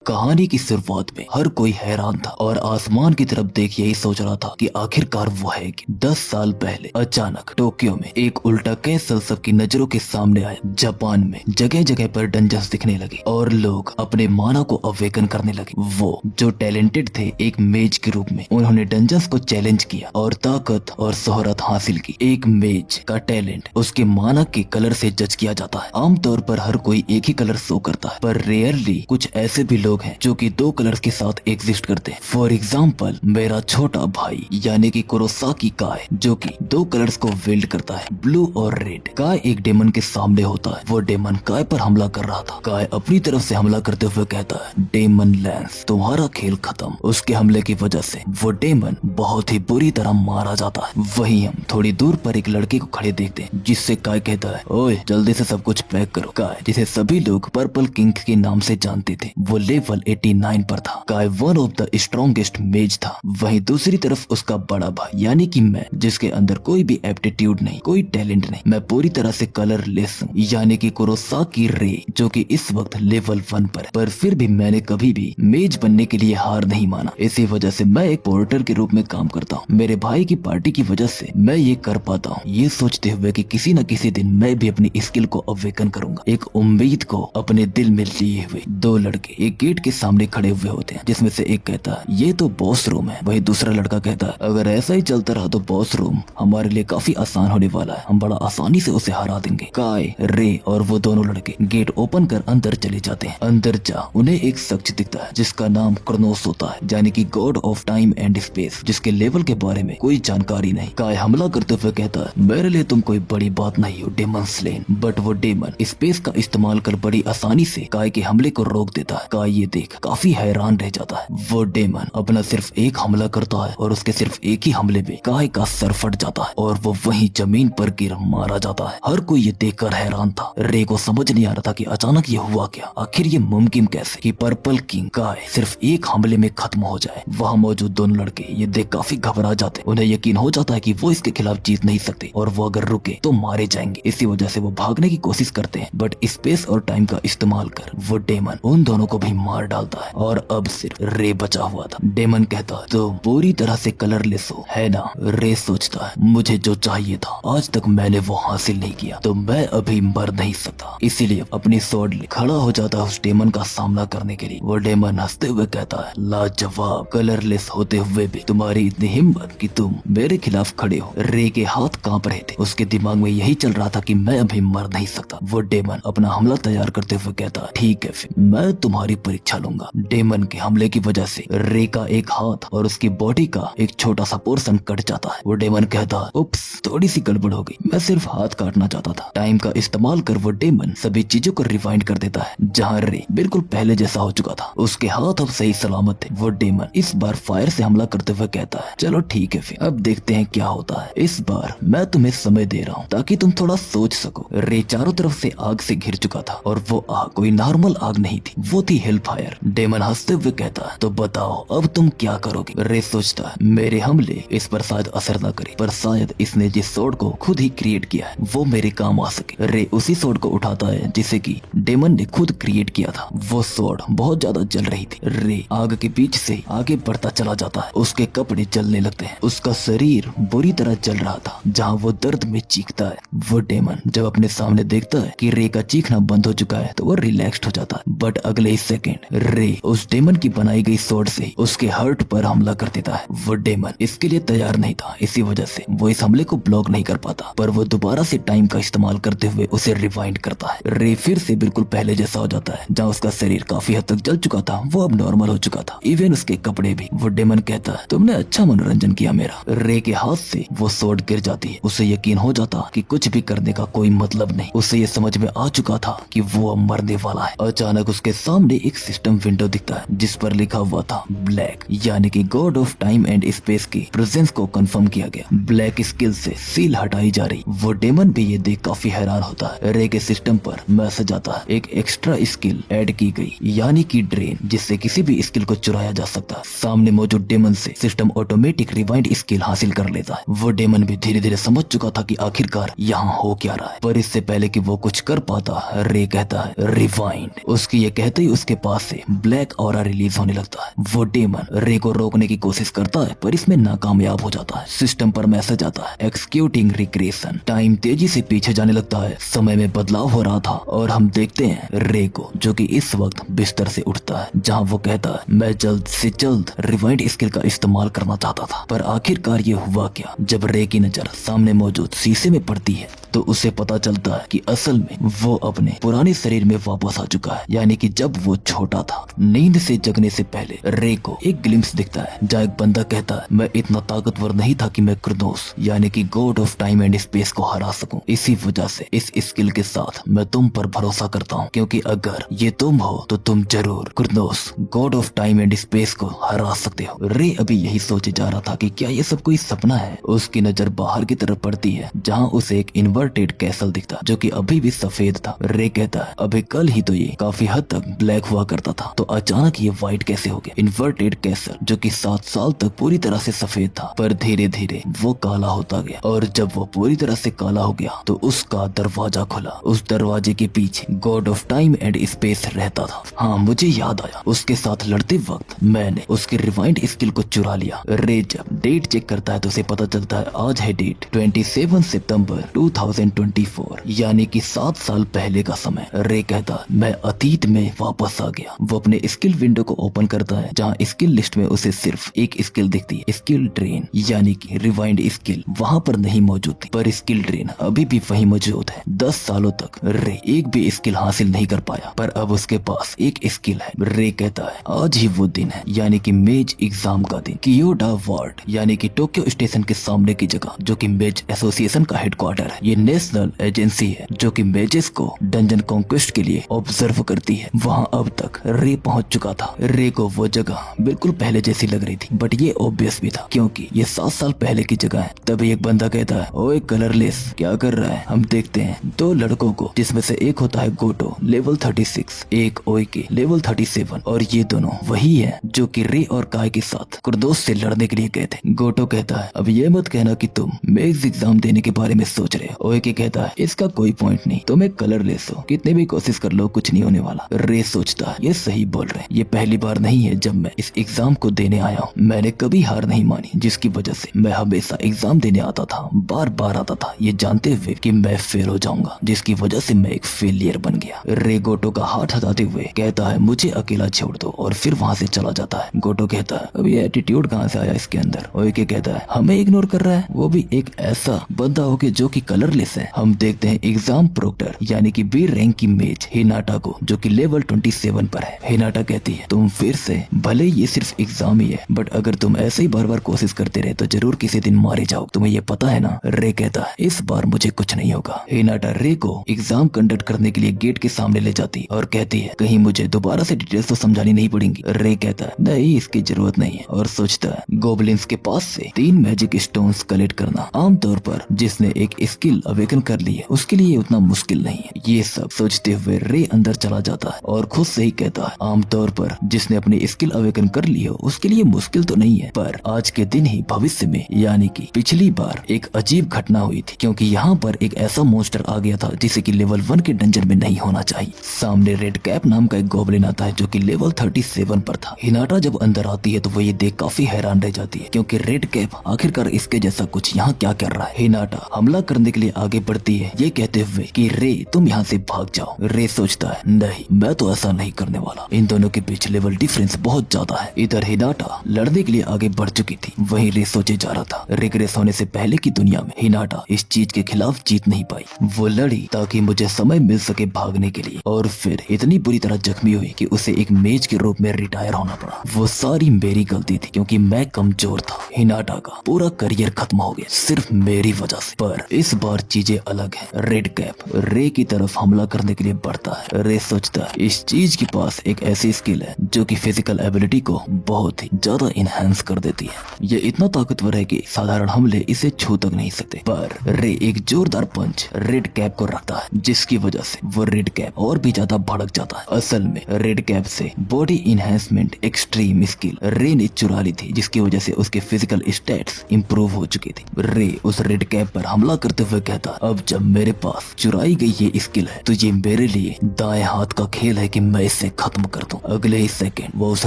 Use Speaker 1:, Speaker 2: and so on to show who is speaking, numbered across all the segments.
Speaker 1: कहानी की शुरुआत में हर कोई हैरान था और आसमान की तरफ देख यही सोच रहा था कि आखिरकार वो है कि 10 साल पहले अचानक टोक्यो में एक उल्टा कैसल सबकी नजरों के सामने आया। जापान में जगह जगह पर डंजन्स दिखने लगे और लोग अपने माना को अवेकन करने लगे। वो जो टैलेंटेड थे एक मेज के रूप में, उन्होंने डंजन्स को चैलेंज किया और ताकत और शोहरत हासिल की। एक मेज का टैलेंट उसके माना के कलर से जज किया जाता है। आमतौर पर हर कोई एक ही कलर शो करता है, पर रेयरली कुछ ऐसे भी लोग हैं जो कि 2 कलर्स के साथ एग्जिस्ट करते हैं। फॉर एग्जाम्पल मेरा छोटा भाई यानी कि कुरोसाकी काय, जो कि 2 कलर्स को वेल्ड करता है, ब्लू और रेड। काय एक डेमन के सामने होता है। वो डेमन काय पर हमला कर रहा था। काय अपनी तरफ से हमला करते हुए कहता है, डेमन लैंस तुम्हारा खेल खत्म। उसके हमले की वजह से वो डेमन बहुत ही बुरी तरह मारा जाता है। वहीं हम थोड़ी दूर पर एक लड़के को खड़े देखते हैं जिससे काय कहता है, ओए जल्दी से सब कुछ पैक करो। काय जिसे सभी लोग पर्पल किंग के नाम से जानते थे, वो लेवल 89 पर था। काय वन ऑफ द स्ट्रॉन्गेस्ट मेज था। वहीं दूसरी तरफ उसका बड़ा भाई यानी कि मैं, जिसके अंदर कोई भी एप्टीट्यूड नहीं, कोई टैलेंट नहीं, मैं पूरी तरह से कलरलेस हूँ, यानी कि कुरोसाकी रे, जो कि इस वक्त लेवल 1 पर फिर भी मैंने कभी भी मेज बनने के लिए हार नहीं माना। इसी वजह से मैं एक पोर्टर के रूप में काम करता हूँ। मेरे भाई की पार्टी की वजह से मैं ये कर पाता हूँ, ये सोचते हुए कि किसी न किसी दिन मैं भी अपनी स्किल को अवेकन करूंगा। एक उम्मीद को अपने दिल में लिए हुए 2 लड़के एक गेट के सामने खड़े हुए होते हैं, जिसमें से एक कहता है, ये तो बॉस रूम है। वही दूसरा लड़का कहता है, अगर ऐसा ही चलता रहा तो बॉस रूम हमारे लिए काफी आसान होने वाला है, हम बड़ा आसानी से उसे हरा देंगे। काय, रे और वो दोनों लड़के गेट ओपन कर अंदर चले जाते हैं। अंदर जा उन्हें एक शख्स दिखता है जिसका नाम क्रोनोस होता है, यानी कि God of time and space, जिसके लेवल के बारे में कोई जानकारी नहीं। काय हमला करते हुए कहता है, मेरे लिए तुम कोई बड़ी बात नहीं हो डेमन स्लेन। बट वो डेमन स्पेस का इस्तेमाल कर बड़ी आसानी से काय के हमले को रोक देता है। काय ये देख काफी हैरान रह जाता है। वो डेमन अपना सिर्फ एक हमला करता है और उसके सिर्फ एक ही हमले में काय का सर फट जाता है और वो वहीं जमीन पर गिर मारा जाता है। हर कोई ये देखकर हैरान था। रे को समझ नहीं आ रहा था कि अचानक ये हुआ क्या, आखिर ये मुमकिन कैसे कि पर्पल किंग काय सिर्फ एक हमले में खत्म हो जाए। वहाँ मौजूद दोनों लड़के ये देख काफी घबरा जाते। उन्हें यकीन हो जाता है कि वो इसके खिलाफ जीत नहीं सकते और वो अगर रुके तो मारे जाएंगे। इसी वजह से वो भागने की कोशिश करते हैं, बट स्पेस और टाइम का इस्तेमाल कर वो डेमन उन दोनों को भी मार डालता है और अब सिर्फ रे बचा हुआ था। डेमन कहता है, तो पूरी तरह से कलरलेस हो है ना। रे सोचता है, मुझे जो चाहिए था आज तक मैंने वो हासिल नहीं किया, तो मैं अभी मर नहीं सकता। इसीलिए अपनी स्वॉर्ड ले खड़ा हो जाता है उस डेमन का सामना करने के लिए। वो डेमन हंसते हुए कहता है, लाजवाब, कलरलेस होते हुए भी तुम्हारी इतनी हिम्मत कि तुम मेरे खिलाफ खड़े हो। रे के हाथ कांप रहे थे। उसके दिमाग में यही चल रहा था कि मैं अभी मर नहीं सकता। वो डेमन अपना हमला तैयार करते हुए कहता है, ठीक है फिर मैं तुम्हारी परीक्षा लूंगा। डेमन के हमले की वजह से रे का एक हाथ और उसकी बॉडी का एक छोटा सा पोर्शन कट जाता है। वो डेमन कहता है, उप्स, थोड़ी सी गड़बड़ हो गई, मैं सिर्फ हाथ काटना चाहता था। टाइम का इस्तेमाल कर वो डेमन सभी चीजों को रिवाइंड कर देता है। जहाँ रे बिल्कुल पहले जैसा हो चुका था, उसके हाथ अब सही सलामत थे। वो डेमन इस बार फायर से हमला करते हुए कहता है, चलो ठीक है फिर अब देखते हैं क्या होता है। इस बार मैं तुम्हें समय दे रहा हूँ ताकि तुम थोड़ा सोच सको। रे चारों तरफ से आग से घिर चुका था और वो आग कोई नॉर्मल आग नहीं थी, वो थी हेल फायर। डेमन हंसते हुए कहता है, तो बताओ अब तुम क्या करोगे। रे सोचता है, मेरे हमले इस पर शायद असर न करे, पर शायद इसने जिस सोर्ड को खुद ही क्रिएट किया है वो मेरे काम आ सके। रे उसी सोर्ड को उठाता है जिसे कि डेमन ने खुद क्रिएट किया था। वो सोर्ड बहुत ज्यादा जल रही थी। रे आग के बीच से आगे बढ़ता चला जाता है। उसके कपड़े जलने लगते हैं। उसका शरीर बुरी तरह जल रहा था, जहाँ वो दर्द में चीखता है। वो डेमन जब अपने सामने देखता है कि रे का चीखना बंद हो चुका है तो वो रिलैक्स्ड हो जाता है। बट अगले ही सेकेंड रे उस डेमन की बनाई गई सोर्ड से उसके हर्ट पर हमला कर देता है। वो डेमन इसके लिए तैयार नहीं था, इसी वजह से वो इस हमले को ब्लॉक नहीं कर पाता, पर वो दोबारा से टाइम का इस्तेमाल करते हुए उसे रिवाइंड करता है। रे फिर से बिल्कुल पहले जैसा हो जाता है। जहाँ उसका शरीर काफी हद तक जल चुका था वो अब नॉर्मल हो चुका था, इवन उसके कपड़े भी। वो डेमन कहता है, तुमने अच्छा मनोरंजन किया मेरा। रे के हाथ से वो सोर्ड गिर जाती है। उसे यकीन हो जाता कि कुछ भी करने का कोई मतलब नहीं। उसे ये समझ में आ चुका था कि वो अब मरने वाला है। अचानक उसके सामने एक सिस्टम विंडो दिखता है जिस पर लिखा हुआ था ब्लैक, यानी कि God of time and space की प्रेजेंस को कंफर्म किया गया। ब्लैक स्किल से सील हटाई जा रही। वो डेमन भी ये देख काफी हैरान होता है। रे के सिस्टम पर मैसेज आता है, एक एक्स्ट्रा स्किल ऐड की गई, यानी कि ड्रेन, जिससे किसी भी स्किल को चुराया जा सकता है। सामने मौजूद डेमन से सिस्टम ऑटोमेटिक रिवाइंड स्किल हासिल कर लेता है। वो डेमन भी धीरे धीरे समझ चुका था कि आखिरकार यहाँ हो क्या रहा है, पर इससे पहले कि वो कुछ कर पाता रे कहता है, रिवाइंड। उसकी ये कहते ही उसके पास से ब्लैक ऑरा रिलीज होने लगता है। वो डेमन रे को रोकने की कोशिश करता है पर इसमें नाकामयाब हो जाता है। सिस्टम पर मैसेज आता है एक्सक्यूटिंग रिक्रिएशन। टाइम तेजी से पीछे जाने लगता है, समय में बदलाव हो रहा था और हम देखते हैं रे को जो कि इस वक्त बिस्तर से उठता है, जहां वो कहता है मैं जल्द से जल्द रिवाइंड स्किल का इस्तेमाल करना चाहता था। पर आखिरकार ये हुआ क्या? जब रे की नजर सामने मौजूद शीशे में पड़ती है तो उसे पता चलता है कि असल में वो अपने पुराने शरीर में वापस आ चुका है, यानी कि जब वो छोटा था। नींद से जगने से पहले रे को एक ग्लिम्स दिखता है जहाँ एक बंदा कहता है मैं इतना ताकतवर नहीं था कि मैं क्रोनोस यानी कि God of time and space को हरा सकूं। इसी वजह से इस स्किल के साथ मैं तुम पर भरोसा करता हूँ, क्योंकि अगर ये तुम हो तो तुम जरूर Kronos god of time and space को हरा सकते हो। रे अभी यही सोचे जा रहा था कि क्या ये सब कोई सपना है। उसकी नजर बाहर की तरफ पड़ती है जहाँ उसे एक इन्वर्टेड कैसल दिखता जो कि अभी भी सफेद था। रे कहता है अभी कल ही तो ये काफी हद तक ब्लैक हुआ करता था, तो अचानक ये व्हाइट कैसे हो गया? इन्वर्टेड कैसल जो कि 7 साल तक पूरी तरह से सफेद था, पर धीरे धीरे वो काला होता गया और जब वो पूरी तरह से काला हो गया तो उसका दरवाजा खुला। उस दरवाजे के पीछे God of time and space रहता था। हाँ, मुझे याद आया, उसके साथ लड़ते वक्त मैंने उसके रिवाइंड स्किल को चुरा लिया। रे जब डेट चेक करता है तो उसे पता चलता है आज है डेट 27 सितंबर 2024, यानी कि 7 साल पहले का समय। रे कहता मैं अतीत में वापस आ गया। वो अपने स्किल विंडो को ओपन करता है जहाँ स्किल लिस्ट में उसे सिर्फ एक स्किल दिखती है, स्किल ड्रेन यानी कि रिवाइंड स्किल वहाँ पर नहीं मौजूद थी, पर स्किल ड्रेन अभी भी वही मौजूद है। 10 सालों तक रे एक भी स्किल हासिल नहीं कर पाया, पर अब उसके पास एक स्किल है। रे कहता है आज ही वो दिन है, यानी कि मेज एग्जाम का दिन। कियोडा वार्ड यानी कि टोक्यो स्टेशन के सामने की जगह जो कि मेज एसोसिएशन का हेडक्वार्टर है। ये नेशनल एजेंसी है जो कि मेजेस को डंजन कॉन्क्वेस्ट के लिए ऑब्जर्व करती है। वहाँ अब तक रे पहुंच चुका था। रे को वो जगह बिल्कुल पहले जैसी लग रही थी, बट ये ऑब्वियस भी था क्योंकि ये 7 साल पहले की जगह है। तभी एक बंदा कहता है ओए कलरलेस क्या कर रहा है? हम देखते हैं 2 लड़कों को, जिसमें से एक होता है गोटो लेवल 36, एक ओइके लेवल 37, और ये दोनों वही है जो कि रे और काय के साथ क्रोनोस से लड़ने के लिए गए थे। गोटो कहता है अब ये मत कहना कि तुम मेग्स एग्जाम देने के बारे में सोच रहे हो। ओइके कहता है इसका कोई पॉइंट नहीं, तुम एक कलरलेस हो, कितने भी कोशिश कर लो कुछ नहीं होने वाला। रे सोचता है ये सही बोल रहे हैं, ये पहली बार नहीं है जब मैं इस एग्जाम को देने आया हूँ। मैंने कभी हार नहीं मानी, जिसकी वजह से मैं हमेशा एग्जाम देने आता था, बार बार आता था, ये जानते हुए कि मैं फेल हो जाऊंगा, जिसकी वजह से मैं एक फेलियर बन गया। रे गोटो का हाथ हटाते हुए कहता है मुझे अकेला छोड़ दो, और फिर वहाँ से चला जाता है। गोटो कहता है अब ये एटीट्यूड कहाँ से आया इसके अंदर? ओइके कहता है हमें इग्नोर कर रहा है, वो भी एक ऐसा बंदा हो के जो कि कलरलेस है। हम देखते हैं एग्जाम प्रोक्टर यानी कि बी रैंक की मेज हिनाटा को, जो कि लेवल 27 पर है। हिनाटा कहती है तुम फिर से, भले ये सिर्फ एग्जाम ही है, बट अगर तुम ऐसे ही बार बार कोशिश करते रहे तो जरूर किसी दिन मारे जाओ, तुम्हें ये पता है ना? रे कहता है इस बार मुझे कुछ नहीं होगा। हिनाटा रे को एग्जाम कंडक्ट करने के लिए गेट के सामने ले जाती और कहती है कहीं मुझे दोबारा से डिटेल्स तो समझानी नहीं पड़ेंगी। रे कहता है नहीं इसकी जरूरत नहीं है, और सोचता है गोबलिन्स के पास से 3 मैजिक स्टोन्स कलेक्ट करना आमतौर पर जिसने एक स्किल अवेकन कर ली है उसके लिए उतना मुश्किल नहीं है। ये सब सोचते हुए रे अंदर चला जाता है और खुद से ही कहता है आमतौर पर जिसने अपनी स्किल अवेकन कर ली हो उसके लिए मुश्किल तो नहीं है, पर आज के दिन ही भविष्य में यानी कि पिछली बार एक अजीब घटना हुई थी, क्योंकि यहाँ पर एक ऐसा मॉन्स्टर आ गया था जिसे कि लेवल 1 के डंजन में नहीं होना चाहिए। सामने रेड कैप नाम का एक गोबलिन आता है जो कि लेवल 37 पर था। हिनाटा जब अंदर आती है तो वो ये देख काफी हैरान रह जाती है, क्योंकि रेड कैप आखिरकार इसके जैसा कुछ यहाँ क्या कर रहा है। हिनाटा हमला करने के लिए आगे बढ़ती है, ये कहते हुए कि रे तुम यहाँ से भाग जाओ। रे सोचता है नहीं, मैं तो ऐसा नहीं करने वाला, इन दोनों के बीच लेवल डिफरेंस बहुत ज्यादा है। इधर हिनाटा लड़ने के लिए आगे बढ़ चुकी थी, वहीं रे सोचे जा रहा था। रिग्रेस होने से पहले की दुनिया में हिनाटा इस चीज के खिलाफ जीत नहीं पाई। वो लड़ी ताकि मुझे समय मिल सके भागने के लिए, और फिर इतनी बुरी तरह जख्मी हुई कि उसे एक मेज के रूप में रिटायर होना पड़ा। वो सारी मेरी गलती थी, क्योंकि मैं कमजोर था। हिनाटा का पूरा करियर खत्म हो गया सिर्फ मेरी वजह से। पर इस बार चीजें अलग है। रेड कैप रे की तरफ हमला करने के लिए बढ़ता है। रे सोचता है इस चीज के पास एक ऐसी स्किल है जो कि फिजिकल एबिलिटी को बहुत ही ज्यादा इनहेंस कर देती है। ये इतना ताकतवर है कि साधारण हमले इसे छू तक नहीं सकते। पर रे एक जोरदार पंच रेड कैप को रखता है, जिसकी वजह से वो रेड कैप और भी ज्यादा भड़क जाता है। असल में रेड कैप से बॉडी इनहेंसमेंट एक्सट्रीम स्किल रे ने चुरा ली थी, जिसकी वजह से उसके फिजिकल स्टैट्स इंप्रूव हो चुकी थी। रे उस रेड कैप पर हमला करते हुए कहता अब जब मेरे पास चुराई गई ये स्किल है तो ये मेरे लिए दाएं हाथ का खेल है कि मैं इस इसे खत्म कर दूं। अगले ही सेकंड वो उस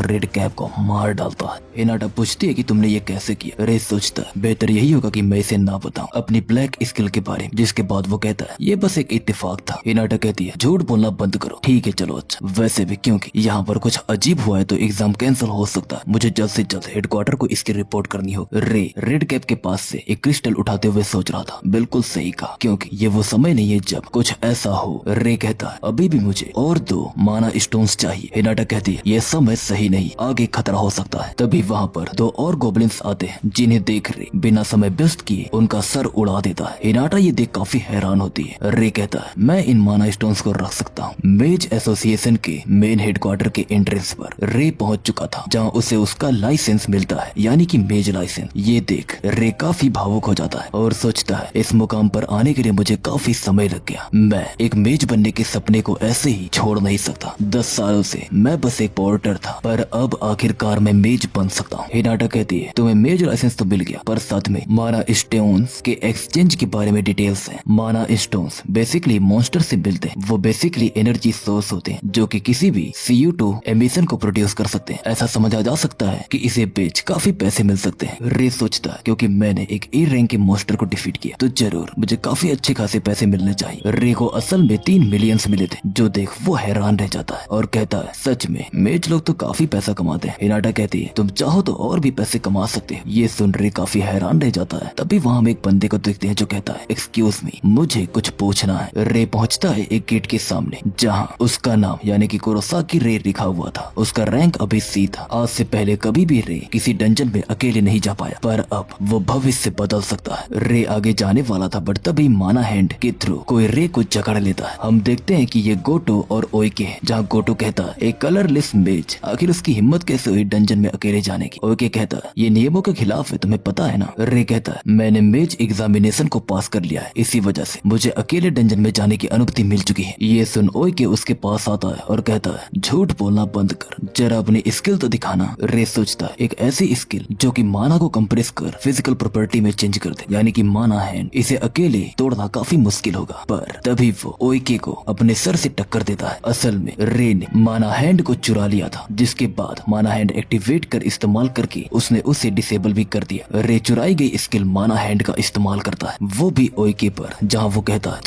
Speaker 1: रेड कैप को मार डालता है। हिनाटा पूछती है कि तुमने ये कैसे किया। रे सोचता है बेहतर यही होगा कि मैं इसे ना बताऊं अपनी ब्लैक स्किल के बारे में, जिसके बाद वो कहता है ये बस एक इत्तेफाक था। हिनाटा कहती है झूठ बोलना बंद करो। ठीक है चलो अच्छा, वैसे भी क्योंकि यहाँ पर कुछ अजीब हुआ है तो एग्जाम कैंसिल हो सकता है, मुझे जल्द से जल्द हेडक्वार्टर को इसकी रिपोर्ट करनी हो। रे रेड कैप के पास से एक क्रिस्टल उठाते हुए सोच रहा था। बिल्कुल सही कहा, क्योंकि ये वो समय नहीं है जब कुछ ऐसा हो। रे कहता है अभी भी मुझे और 2 माना स्टोन्स चाहिए। हिनाटा कहती है ये समय सही नहीं, आगे खतरा हो सकता है। तभी वहाँ पर 2 और गोब्लिन्स आते हैं, जिन्हें देख रे बिना समय व्यस्त किए उनका सर उड़ा देता है। हिनाटा ये देख काफी हैरान होती है। रे कहता है मैं इन माना स्टोन्स को रख सकता हूँ। मेज एसोसिएशन के मेन हेडक्वार्टर के एंट्रेंस पर रे पहुंच चुका था, जहाँ उसे उसका लाइसेंस मिलता है, यानी कि मेज लाइसेंस। ये देख रे काफी भावुक हो जाता है और सोचता है इस मुकाम पर आने के लिए मुझे काफी समय लग गया। मैं एक मेज बनने के सपने को ऐसे ही छोड़ नहीं सकता। 10 सालों से मैं बस एक पोर्टर था, पर अब आखिरकार मैं मेज बन सकता हूँ। हिनाटा कहती है तुम्हें मेज लाइसेंस तो मिल गया, पर साथ में माना स्टोन्स के एक्सचेंज के बारे में डिटेल्स हैं। माना स्टोन्स बेसिकली मॉन्स्टर से मिलते हैं। वो बेसिकली एनर्जी सोर्स होते हैं जो कि किसी भी CO2 एमिशन को प्रोड्यूस कर सकते हैं। ऐसा समझा जा सकता है कि इसे बेच काफी पैसे मिल सकते हैं। रे सोचता है क्योंकि मैंने एक ए रैंक के मॉन्स्टर को डिफीट किया तो जरूर मुझे काफी अच्छे खासे पैसे मिलने चाहिए। रे को असल में 3 मिलियंस मिले थे, जो देख वो हैरान रह जाता है और कहता है सच में मेज लोग तो काफी पैसा कमाते हैं। हिनाटा कहती है तुम चाहो तो और भी पैसे कमा सकते हो। ये सुन रे काफी हैरान रह जाता है। तभी वहाँ हम एक बंदे को देखते हैं जो कहता है एक्सक्यूज मी, मुझे कुछ पूछना है। रे पहुंचता है एक गेट के सामने, जहाँ उसका नाम यानी कि कुरोसाकी रे लिखा हुआ था। उसका रैंक अभी C था। आज से पहले कभी भी रे किसी डंजन में अकेले नहीं जा पाया, पर अब वो भविष्य बदल सकता है। रे आगे जाने वाला था, बट तभी माना हैंड के थ्रू कोई रे को जकड़ लेता है। हम देखते हैं कि ये गोटो और ओइके है, जहाँ गोटो कहता है एक कलरलेस मेज, आखिर उसकी हिम्मत कैसे हुई डंजन में अकेले जाने की। ओइके कहता है ये नियमों के खिलाफ है, तुम्हें पता है ना। रे कहता है मैंने मेज एग्जामिनेशन को पास कर लिया है, इसी वजह से मुझे अकेले डंजन में जाने की अनुमति मिल चुकी है। ये सुन ओइके उसके पास आता है और कहता है झूठ बोलना बंद कर, जरा अपनी स्किल तो दिखाना। रे सोचता है एक ऐसी स्किल जो कि माना को कंप्रेस कर फिजिकल प्रॉपर्टी में चेंज कर दे, यानी कि माना हैंड। इसे अकेले तोड़ना काफी मुश्किल होगा, पर तभी वो ओइके को अपने सर से टक्कर देता है। असल में रे ने माना हैंड को चुरा लिया था, जिसके बाद माना हैंड एक्टिवेट कर इस्तेमाल करके उसने उसे डिसेबल भी कर दिया। रे चुराई गई स्किल माना हैंड का इस्तेमाल करता है, वो भी ओइके पर, जहाँ वो कहता है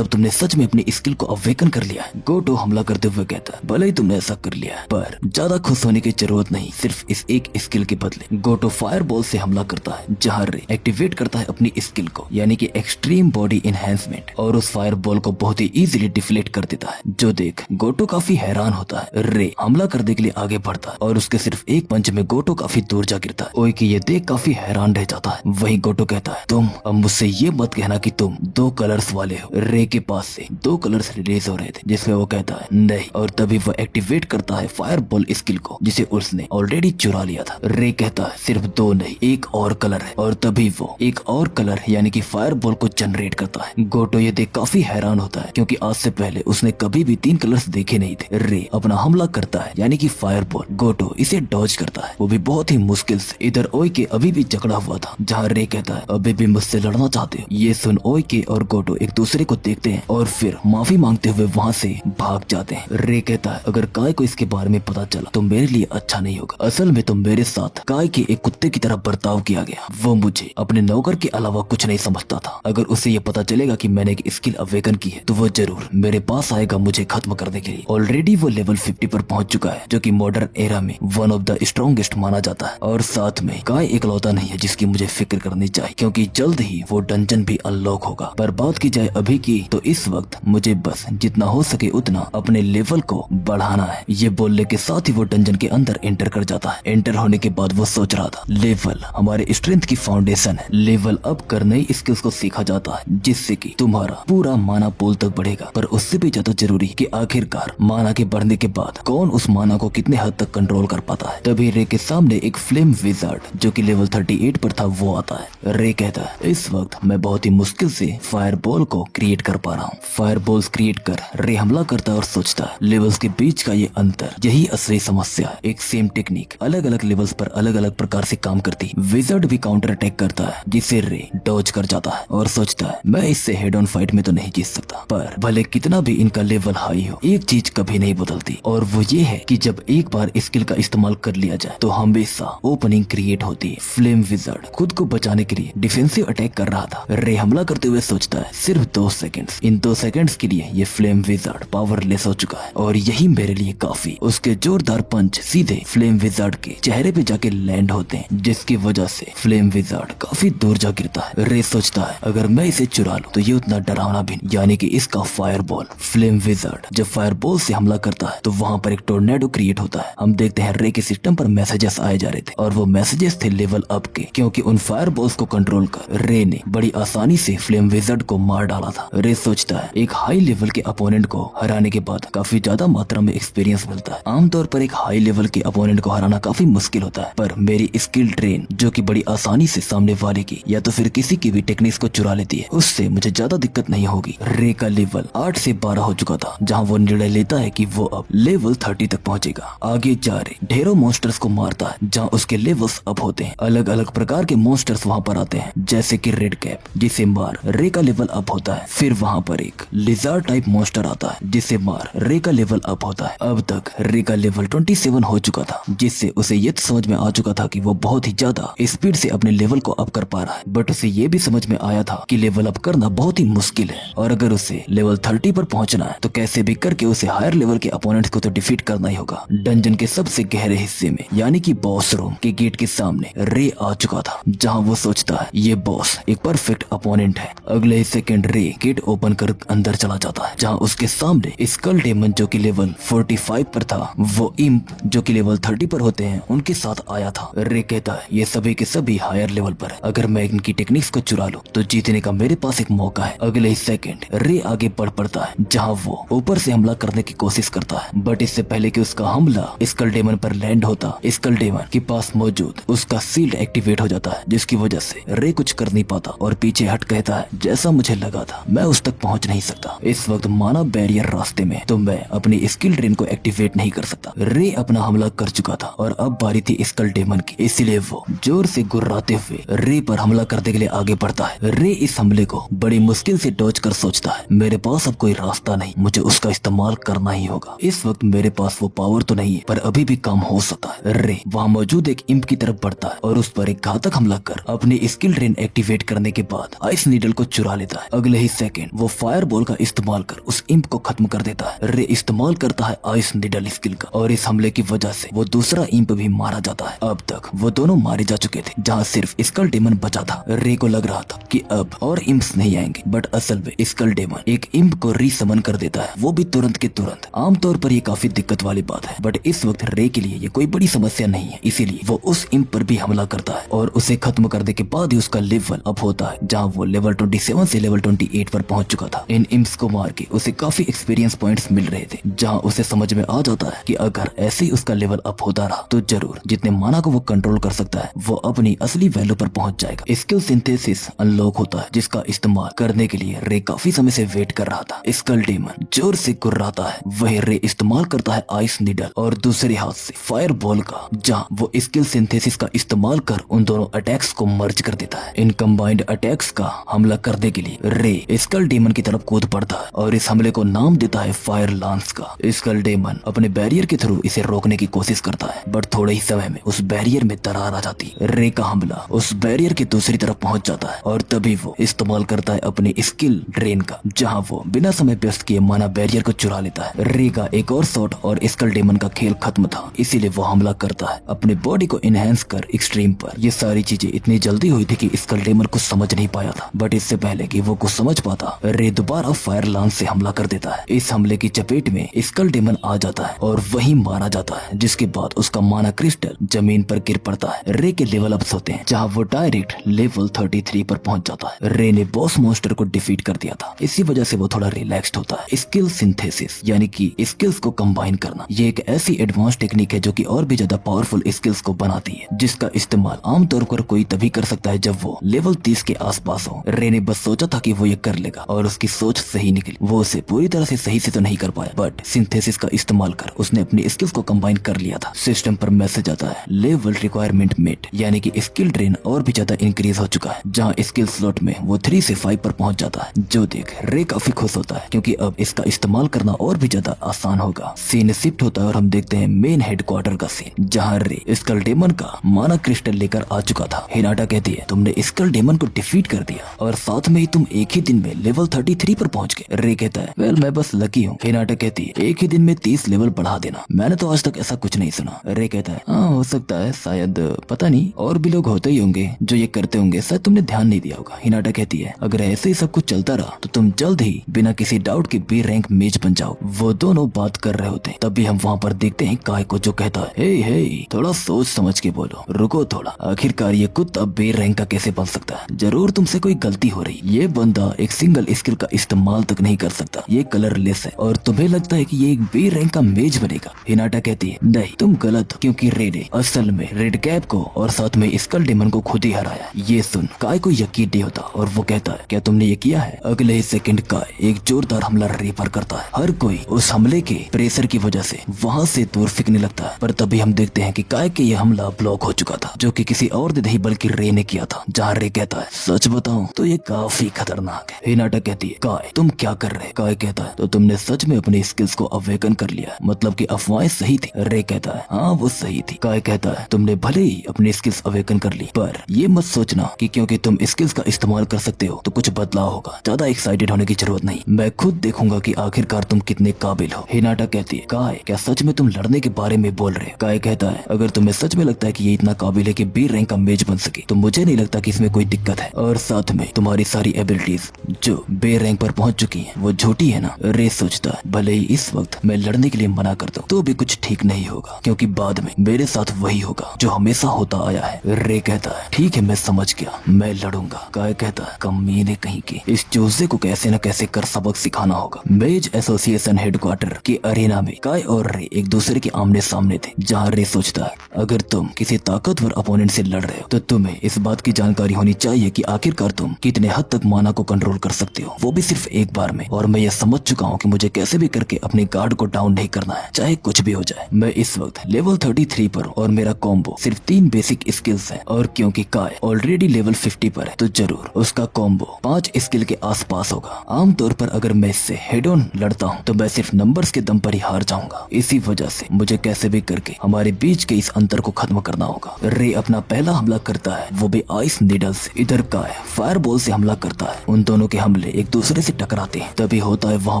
Speaker 1: तुमने सच में अपनी स्किल को अवेकन कर लिया है। गोटो हमला करते हुए कहता है भले ही तुमने ऐसा कर लिया है, पर ज्यादा खुश होने की जरूरत नहीं, सिर्फ इस एक स्किल के बदले। गोटो फायर बॉल से हमला करता है, जहाँ रे एक्टिवेट करता है अपनी स्किल को, यानी कि एक्सट्रीम बॉडी एनहेंसमेंट, और उस फायर बॉल को बहुत ही इजीली डिफ्लेक्ट कर देता है, जो देख गोटो काफी हैरान होता है। रे हमला करने के लिए आगे बढ़ता है और उसके सिर्फ एक पंच में गोटो काफी दूर जा गिरता है। ओइके ये देख काफी हैरान रह जाता है। वहीं गोटो कहता है तुम अब मुझसे ये मत कहना कि तुम 2 कलर्स वाले हो। रे के पास से 2 कलर्स रिलीज हो रहे थे, जिसमें वो कहता है नहीं, और तभी वो एक्टिवेट करता है फायर बॉल स्किल को, जिसे उसने ऑलरेडी चुरा लिया था। रे कहता है सिर्फ 2 नहीं, एक और कलर है, और तभी वो एक और कलर यानी कि फायर बॉल को जनरेट करता है। गोटो ये देख काफी हैरान होता है, क्योंकि आज से पहले उसने कभी भी 3 कलर्स देखे नहीं थे। रे अपना हमला करता है, यानी कि फायर बॉल। गोटो इसे डॉज करता है, वो भी बहुत ही मुश्किल से। इधर ओइके अभी भी जकड़ा हुआ था, जहाँ रे कहता है अभी भी मुझसे लड़ना चाहते हो। ये सुन ओइके और गोटो एक दूसरे को देखते हैं और फिर माफी मांगते हुए वहाँ से भाग जाते हैं। रे कहता है अगर काय को इसके बारे में पता चला तो मेरे लिए अच्छा नहीं होगा। असल में तो मेरे साथ काय के एक कुत्ते की तरह बर्ताव किया गया। वो मुझे अपने नौकर के अलावा कुछ नहीं समझता था। अगर उसे ये पता चलेगा कि मैंने एक स्किल अवेकन की है तो वो जरूर मेरे पास आएगा मुझे खत्म करने के लिए। ऑलरेडी वो लेवल 50 पर पहुंच चुका है, जो कि मॉडर्न एरा में वन ऑफ द स्ट्रॉन्गेस्ट माना जाता है। और साथ में काय इकलौता नहीं है जिसकी मुझे फिक्र करनी चाहिए, क्योंकि जल्द ही वो डंजन भी अनलॉक होगा। पर बात की जाए अभी की, तो इस वक्त मुझे बस जितना हो सके उतना अपने लेवल को बढ़ाना है। ये बोलने के साथ ही वो डंजन के अंदर एंटर कर जाता है। एंटर होने के बाद वो सोच रहा था लेवल हमारे स्ट्रेंथ की फाउंडेशन है। लेवल अप कर नई स्किल्स को सीखा जाता है, जिससे कि तुम्हारा पूरा माना पोल तक बढ़ेगा। पर उससे भी ज्यादा जरूरी कि आखिरकार माना के बढ़ने के बाद कौन उस माना को कितने हद तक कंट्रोल कर पाता है। तभी रे के सामने एक फ्लेम विजार्ड जो कि लेवल 38 पर था वो आता है। रे कहता है इस वक्त मैं बहुत ही मुश्किल से फायर बॉल को क्रिएट कर पा रहा हूँ। फायर बॉल्स क्रिएट कर रे हमला करता है और सोचता है लेवल्स के बीच का ये अंतर, यही असली समस्या है। एक सेम टेक्निक अलग अलग लेवल्स पर अलग अलग प्रकार से काम करती। विजार्ड भी काउंटर अटैक करता है, जिसे रे डॉज कर जाता है और सोचता है मैं इससे हेड ऑन फाइट में तो नहीं जीत सकता, पर भले कितना भी इनका लेवल हाई हो, एक चीज कभी नहीं नहीं बदलती, और वो ये है कि जब एक बार स्किल का इस्तेमाल कर लिया जाए तो हमेशा ओपनिंग क्रिएट होती है। फ्लेम विजार्ड खुद को बचाने के लिए डिफेंसिव अटैक कर रहा था। रे हमला करते हुए सोचता है सिर्फ 2 सेकंड्स। इन 2 सेकंड्स के लिए ये फ्लेम विजार्ड पावरलेस हो चुका है और यही मेरे लिए काफी। उसके जोरदार पंच सीधे फ्लेम विजार्ड के चेहरे पे जाके लैंड होते हैं, जिसकी वजह से फ्लेम विजार्ड काफी दूर जा गिरता है। रे सोचता है अगर मैं इसे चुरा लूं तो ये उतना डरावना भी नहीं, यानी कि इसका फायरबॉल। फ्लेम विजार्ड जब फायरबॉल से हमला करता है तो वहाँ पर एक टोर्नेडो क्रिएट होता है। हम देखते हैं रे के सिस्टम पर मैसेजेस आए जा रहे थे और वो मैसेजेस थे लेवल अप के, क्योंकि उन फायरबॉल्स को कंट्रोल कर रे ने बड़ी आसानी से फ्लेम विजार्ड को मार डाला था। रे सोचता है एक हाई लेवल के अपोनेंट को हराने के बाद काफी ज्यादा मात्रा में एक्सपीरियंस मिलता है। आमतौर पर एक हाई लेवल के अपोनेंट को हराना काफी मुश्किल होता है, पर मेरी स्किल ट्रेन जो कि बड़ी आसानी से सामने वाले की या तो फिर किसी की भी टेक्निक्स को चुरा लेती है, उससे मुझे ज्यादा दिक्कत नहीं होगी। रे का लेवल 8 से 12 हो चुका था, जहाँ वो निर्णय लेता है कि वो अब लेवल 30 तक पहुंचेगा। आगे जा रहे ढेरों मॉन्स्टर्स को मारता है, जहाँ उसके लेवल्स अप होते हैं। अलग अलग प्रकार के मॉन्स्टर्स वहाँ पर आते हैं, जैसे कि रेड कैप, जिसे मार रे का लेवल अप होता है। फिर वहाँ पर एक लिजार्ड टाइप मॉन्स्टर आता है, जिसे मार रे का लेवल अप होता है। अब तक रे का लेवल 27 हो चुका था, जिससे उसे ये समझ में आ चुका था कि वो बहुत ही ज्यादा स्पीड से अपने लेवल को अप कर पा रहा है। बट उसे ये भी समझ में आया था कि लेवल अप करना बहुत ही मुश्किल है, और अगर उसे लेवल 30 पर पहुंचना है तो कैसे भी करके उसे हायर लेवल के अपोनेंट्स को तो डिफीट करना ही होगा। डंजन के सबसे गहरे हिस्से में, यानी कि बॉस रूम के गेट के सामने रे आ चुका था, जहां वो सोचता है ये बॉस एक परफेक्ट अपोनेंट है। अगले ही सेकंड रे गेट ओपन कर अंदर चला जाता है, जहां उसके सामने स्कल डेमन जो कि लेवल 45 पर था, वो इम्प जो कि लेवल 30 पर होते हैं उनके साथ आया था। रे कहता है ये सभी के सभी हायर लेवल पर है, अगर मैं इनकी टेक्निक्स को चुरा लूं तो जीतने का मेरे पास एक मौका है। अगले ही सेकंड रे आगे बढ़ पड़ता है, जहां वो ऊपर से हमला करने की कोशिश करता है, बट इससे पहले कि उसका हमला स्कल डेमन पर लैंड होता, स्कल डेमन के पास मौजूद उसका सील्ड एक्टिवेट हो जाता है, जिसकी वजह से रे कुछ कर नहीं पाता और पीछे हट कहता है जैसा मुझे लगा था मैं उस तक पहुंच नहीं सकता। इस वक्त माना बैरियर रास्ते में, तो मैं अपनी स्किल ड्रेन को एक्टिवेट नहीं कर सकता। रे अपना हमला कर चुका था और अब बारी थी स्कल डेमन की, इसलिए वो जोर से गुर्राते हुए रे पर हमला करने के लिए आगे बढ़ता है। रे इस हमले को बड़ी मुश्किल से डॉज कर सोचता है मेरे पास अब कोई रास्ता नहीं, मुझे उसका इस्तेमाल करना ही होगा। इस वक्त मेरे पास वो पावर तो नहीं है, पर अभी भी काम हो सकता है। रे वहाँ मौजूद एक इम्प की तरफ बढ़ता है और उस पर एक घातक हमला कर अपनी स्किल ड्रेन एक्टिवेट करने के बाद आइस नीडल को चुरा लेता है। अगले ही सेकंड वो फायर बॉल का इस्तेमाल कर उस इम्प को खत्म कर देता है। रे इस्तेमाल करता है आइस नीडल स्किल का, और इस हमले की वजह से वो दूसरा इम्प भी मारा जाता है। अब तक वो दोनों मारे जा चुके थे, जहाँ सिर्फ स्कल डेमन बचा था। रे को लग रहा था कि अब और इम्प्स नहीं आएंगे, बट असल में स्कल डेमन एक इम्प को रीसमन कर देता है, वो भी तुरंत के तुरंत। आमतौर पर ये काफी दिक्कत वाली बात है, बट इस वक्त रे के लिए ये कोई बड़ी समस्या नहीं है, इसीलिए वो उस इम्प पर भी हमला करता है और उसे खत्म करने के बाद ही उसका लेवल अप होता है, जहाँ वो लेवल 27 से लेवल 28 पर पहुंच चुका था। इन इम्प्स को मार के उसे काफी एक्सपीरियंस पॉइंट्स मिल रहे थे, जहाँ उसे समझ में आ जाता है कि अगर ऐसे ही उसका लेवल अप होता रहा तो जरूर जितने माना को वो कंट्रोल कर सकता है वो अपनी असली वैल्यू पर पहुंच जाएगा। स्किल सिंथेसिस अनलॉक होता है, जिसका इस्तेमाल करने के लिए रे काफी समय से वेट कर रहा था। स्कल डेमन जोर से गुर्राता है, वही रे इस्तेमाल करता है आइस नीडल और दूसरे हाथ से फायर बॉल का, जहाँ वो स्किल सिंथेसिस का इस्तेमाल कर उन दोनों अटैक्स को मर्ज कर देता है। इन कंबाइंड अटैक्स का हमला करने के लिए रे स्कल डेमन की तरफ कूद पड़ता है और इस हमले को नाम देता है फायर लांस का। स्कल डेमन अपने बैरियर के थ्रू इसे रोकने की कोशिश करता है, बट थोड़े ही समय में उस बैरियर में दरार आ जाती है। रे का हमला उस बैरियर की दूसरी तरफ पहुंच जाता है और तभी वो इस्तेमाल करता है अपनी स्किल ड्रेन का, जहां वो बिना समय व्यस्त किए माना बैरियर को चुरा लेता है। रे का एक और शॉट और स्कल डेमन का खेल खत्म था, इसीलिए वो हमला करता है अपने बॉडी को इनहेंस कर एक्सट्रीम पर। ये सारी चीजें इतनी जल्दी हुई थी कि स्कल डेमन कुछ समझ नहीं पाया था, बट इससे पहले कि वो कुछ समझ पाता रे दोबारा फायर लांस से हमला कर देता है। इस हमले की चपेट में स्कल डेमन आ जाता है और वही मारा जाता है, जिसके बाद उसका माना क्रिस्टल जमीन पर गिर पड़ता है। रे के लेवल अप्स होते हैं, जहाँ वो डायरेक्ट लेवल 33 पर पहुंच जाता है। रे ने बॉस मॉन्स्टर को डिफीट कर दिया था, इसी वजह से वो थोड़ा रिलैक्स्ड होता है। स्किल सिंथेसिस यानी कि स्किल्स को कंबाइन करना, ये एक ऐसी एडवांस टेक्निक है जो कि और भी ज्यादा पावरफुल स्किल्स को बनाती है, जिसका इस्तेमाल आमतौर पर कोई तभी कर सकता है जब वो लेवल 30 के आसपास हो। रे ने बस सोचा था कि वो ये कर लेगा और उसकी सोच सही निकली। वो उसे पूरी तरह से सही से तो नहीं कर पाया, बट सिंथेसिस का इस्तेमाल कर उसने अपनी स्किल्स को कंबाइन कर लिया था। सिस्टम पर मैसेज आता है लेवल रिक्वायरमेंट मेट, यानी कि स्किल ड्रेन और भी ज्यादा इंक्रीज हो चुका है, जहाँ स्किल स्लॉट में वो 3 से 5 पर पहुंच जाता है। जो देख रे काफी खुश होता है, क्योंकि अब इसका इस्तेमाल करना और भी ज्यादा ज्यादा आसान होगा। सीन शिफ्ट होता है और हम देखते हैं मेन हेडक्वार्टर का सीन, जहाँ रे स्कल डेमन का माना क्रिस्टल लेकर आ चुका था। हिनाटा कहती है तुमने स्कल डेमन को डिफीट कर दिया और साथ में ही तुम एक ही दिन में लेवल 33 पर पहुंच गए। रे कहता है वेल मैं बस लकी हूँ। हिनाटा कहती है एक ही दिन में 30 लेवल बढ़ा देना, मैंने तो आज तक ऐसा कुछ नहीं सुना। रे कहता है हाँ हो सकता है, शायद पता नहीं और भी लोग होते ही होंगे जो ये करते होंगे, शायद तुमने ध्यान नहीं दिया होगा। हिनाटा कहती है अगर ऐसे ही सब कुछ चलता रहा तो तुम जल्द ही बिना किसी डाउट के बी रैंक मेज बन जाओ। वो दोनों बात कर रहे होते हैं, तभी हम वहाँ पर देखते हैं काय को, जो कहता है हे थोड़ा सोच समझ के बोलो, रुको थोड़ा, आखिरकार ये कुत्ता बी रैंक का कैसे बन सकता है? जरूर तुमसे कोई गलती हो रही। ये बंदा एक सिंगल स्किल का इस्तेमाल तक नहीं कर सकता, ये कलरलेस है और तुम्हें लगता है कि ये एक बी रैंक का मेज बनेगा। हिनाटा कहती है नहीं तुम गलत हो, क्योंकि रे ने असल में रेड कैप को और साथ में स्कल डेमन को खुद ही हराया। ये सुन काय को यकीन नहीं होता और वो कहता है क्या तुमने ये किया है? अगले ही सेकंड काय एक जोरदार हमला रे पर करता है। हर कोई उस हमले के प्रेशर की वजह से वहाँ से दूर फेंकने लगता है, पर तभी हम देखते हैं कि काय के ये हमला ब्लॉक हो चुका था, जो कि किसी और ने नहीं बल्कि रे ने किया था। जहाँ रे कहता है सच बताऊं तो ये काफी खतरनाक है। हिनाटा कहती है काय तुम क्या कर रहे? काय कहता है तो तुमने सच में अपनी स्किल्स को अवेकन कर लिया, मतलब कि अफवाहें सही थी। रे कहता है हाँ वो सही थी। काय कहता है तुमने भले ही अपनी स्किल्स अवेकन कर ली, पर ये मत सोचना कि क्योंकि तुम स्किल्स का इस्तेमाल कर सकते हो तो कुछ बदलाव होगा। ज्यादा एक्साइटेड होने की जरूरत नहीं, मैं खुद देखूंगा कि आखिरकार तुम कितने काबिल हो। हिनाटा कहती है काय क्या सच में तुम लड़ने के बारे में बोल रहे हो? काय कहता है अगर तुम्हें सच में लगता है कि ये इतना काबिल है कि बी रैंक का मेज बन सके तो मुझे नहीं लगता कि इसमें कोई दिक्कत है, और साथ में तुम्हारी सारी एबिलिटीज जो बे रैंक पर पहुंच चुकी है वो झूठी है ना? रे सोचता है भले ही इस वक्त मैं लड़ने के लिए मना कर दूं तो भी कुछ ठीक नहीं होगा, क्योंकि बाद में मेरे साथ वही होगा जो हमेशा होता आया है। रे कहता है ठीक है मैं समझ गया, मैं लड़ूंगा। काय कहता है कमीने कहीं के, इस चूजे को कैसे न कैसे कर सबक सिखाना होगा। मेज एसोसिएशन हेडक्वार्टर के अरेना में काय और रे एक दूसरे के आमने सामने थे, जहाँ रे सोचता है अगर तुम किसी ताकतवर अपोनेंट से लड़ रहे हो तो तुम्हें इस बात की जानकारी होनी चाहिए कि आखिरकार तुम कितने हद तक माना को कंट्रोल कर सकते हो, वो भी सिर्फ एक बार में। और मैं ये समझ चुका हूँ कि मुझे कैसे भी करके अपने गार्ड को डाउन नहीं करना है, चाहे कुछ भी हो जाए। मैं इस वक्त लेवल 33 पर हूँ और मेरा कॉम्बो सिर्फ 3 बेसिक स्किल्स है, और क्योंकि काय ऑलरेडी लेवल 50 पर है तो जरूर उसका कॉम्बो 5 स्किल के आसपास होगा। आमतौर पर अगर मैं इससे हेड ऑन लड़ता हूँ तो मैं सिर्फ नंबर्स के दम पर ही हार जाऊंगा। इसी वजह से मुझे कैसे भी करके हमारे बीच के इस अंतर को खत्म करना होगा। रे अपना पहला हमला करता है, वो भी आइस नीडल से। इधर काय फायर बॉल से हमला करता है। उन दोनों के हमले एक दूसरे से टकराते हैं, तभी होता है वहाँ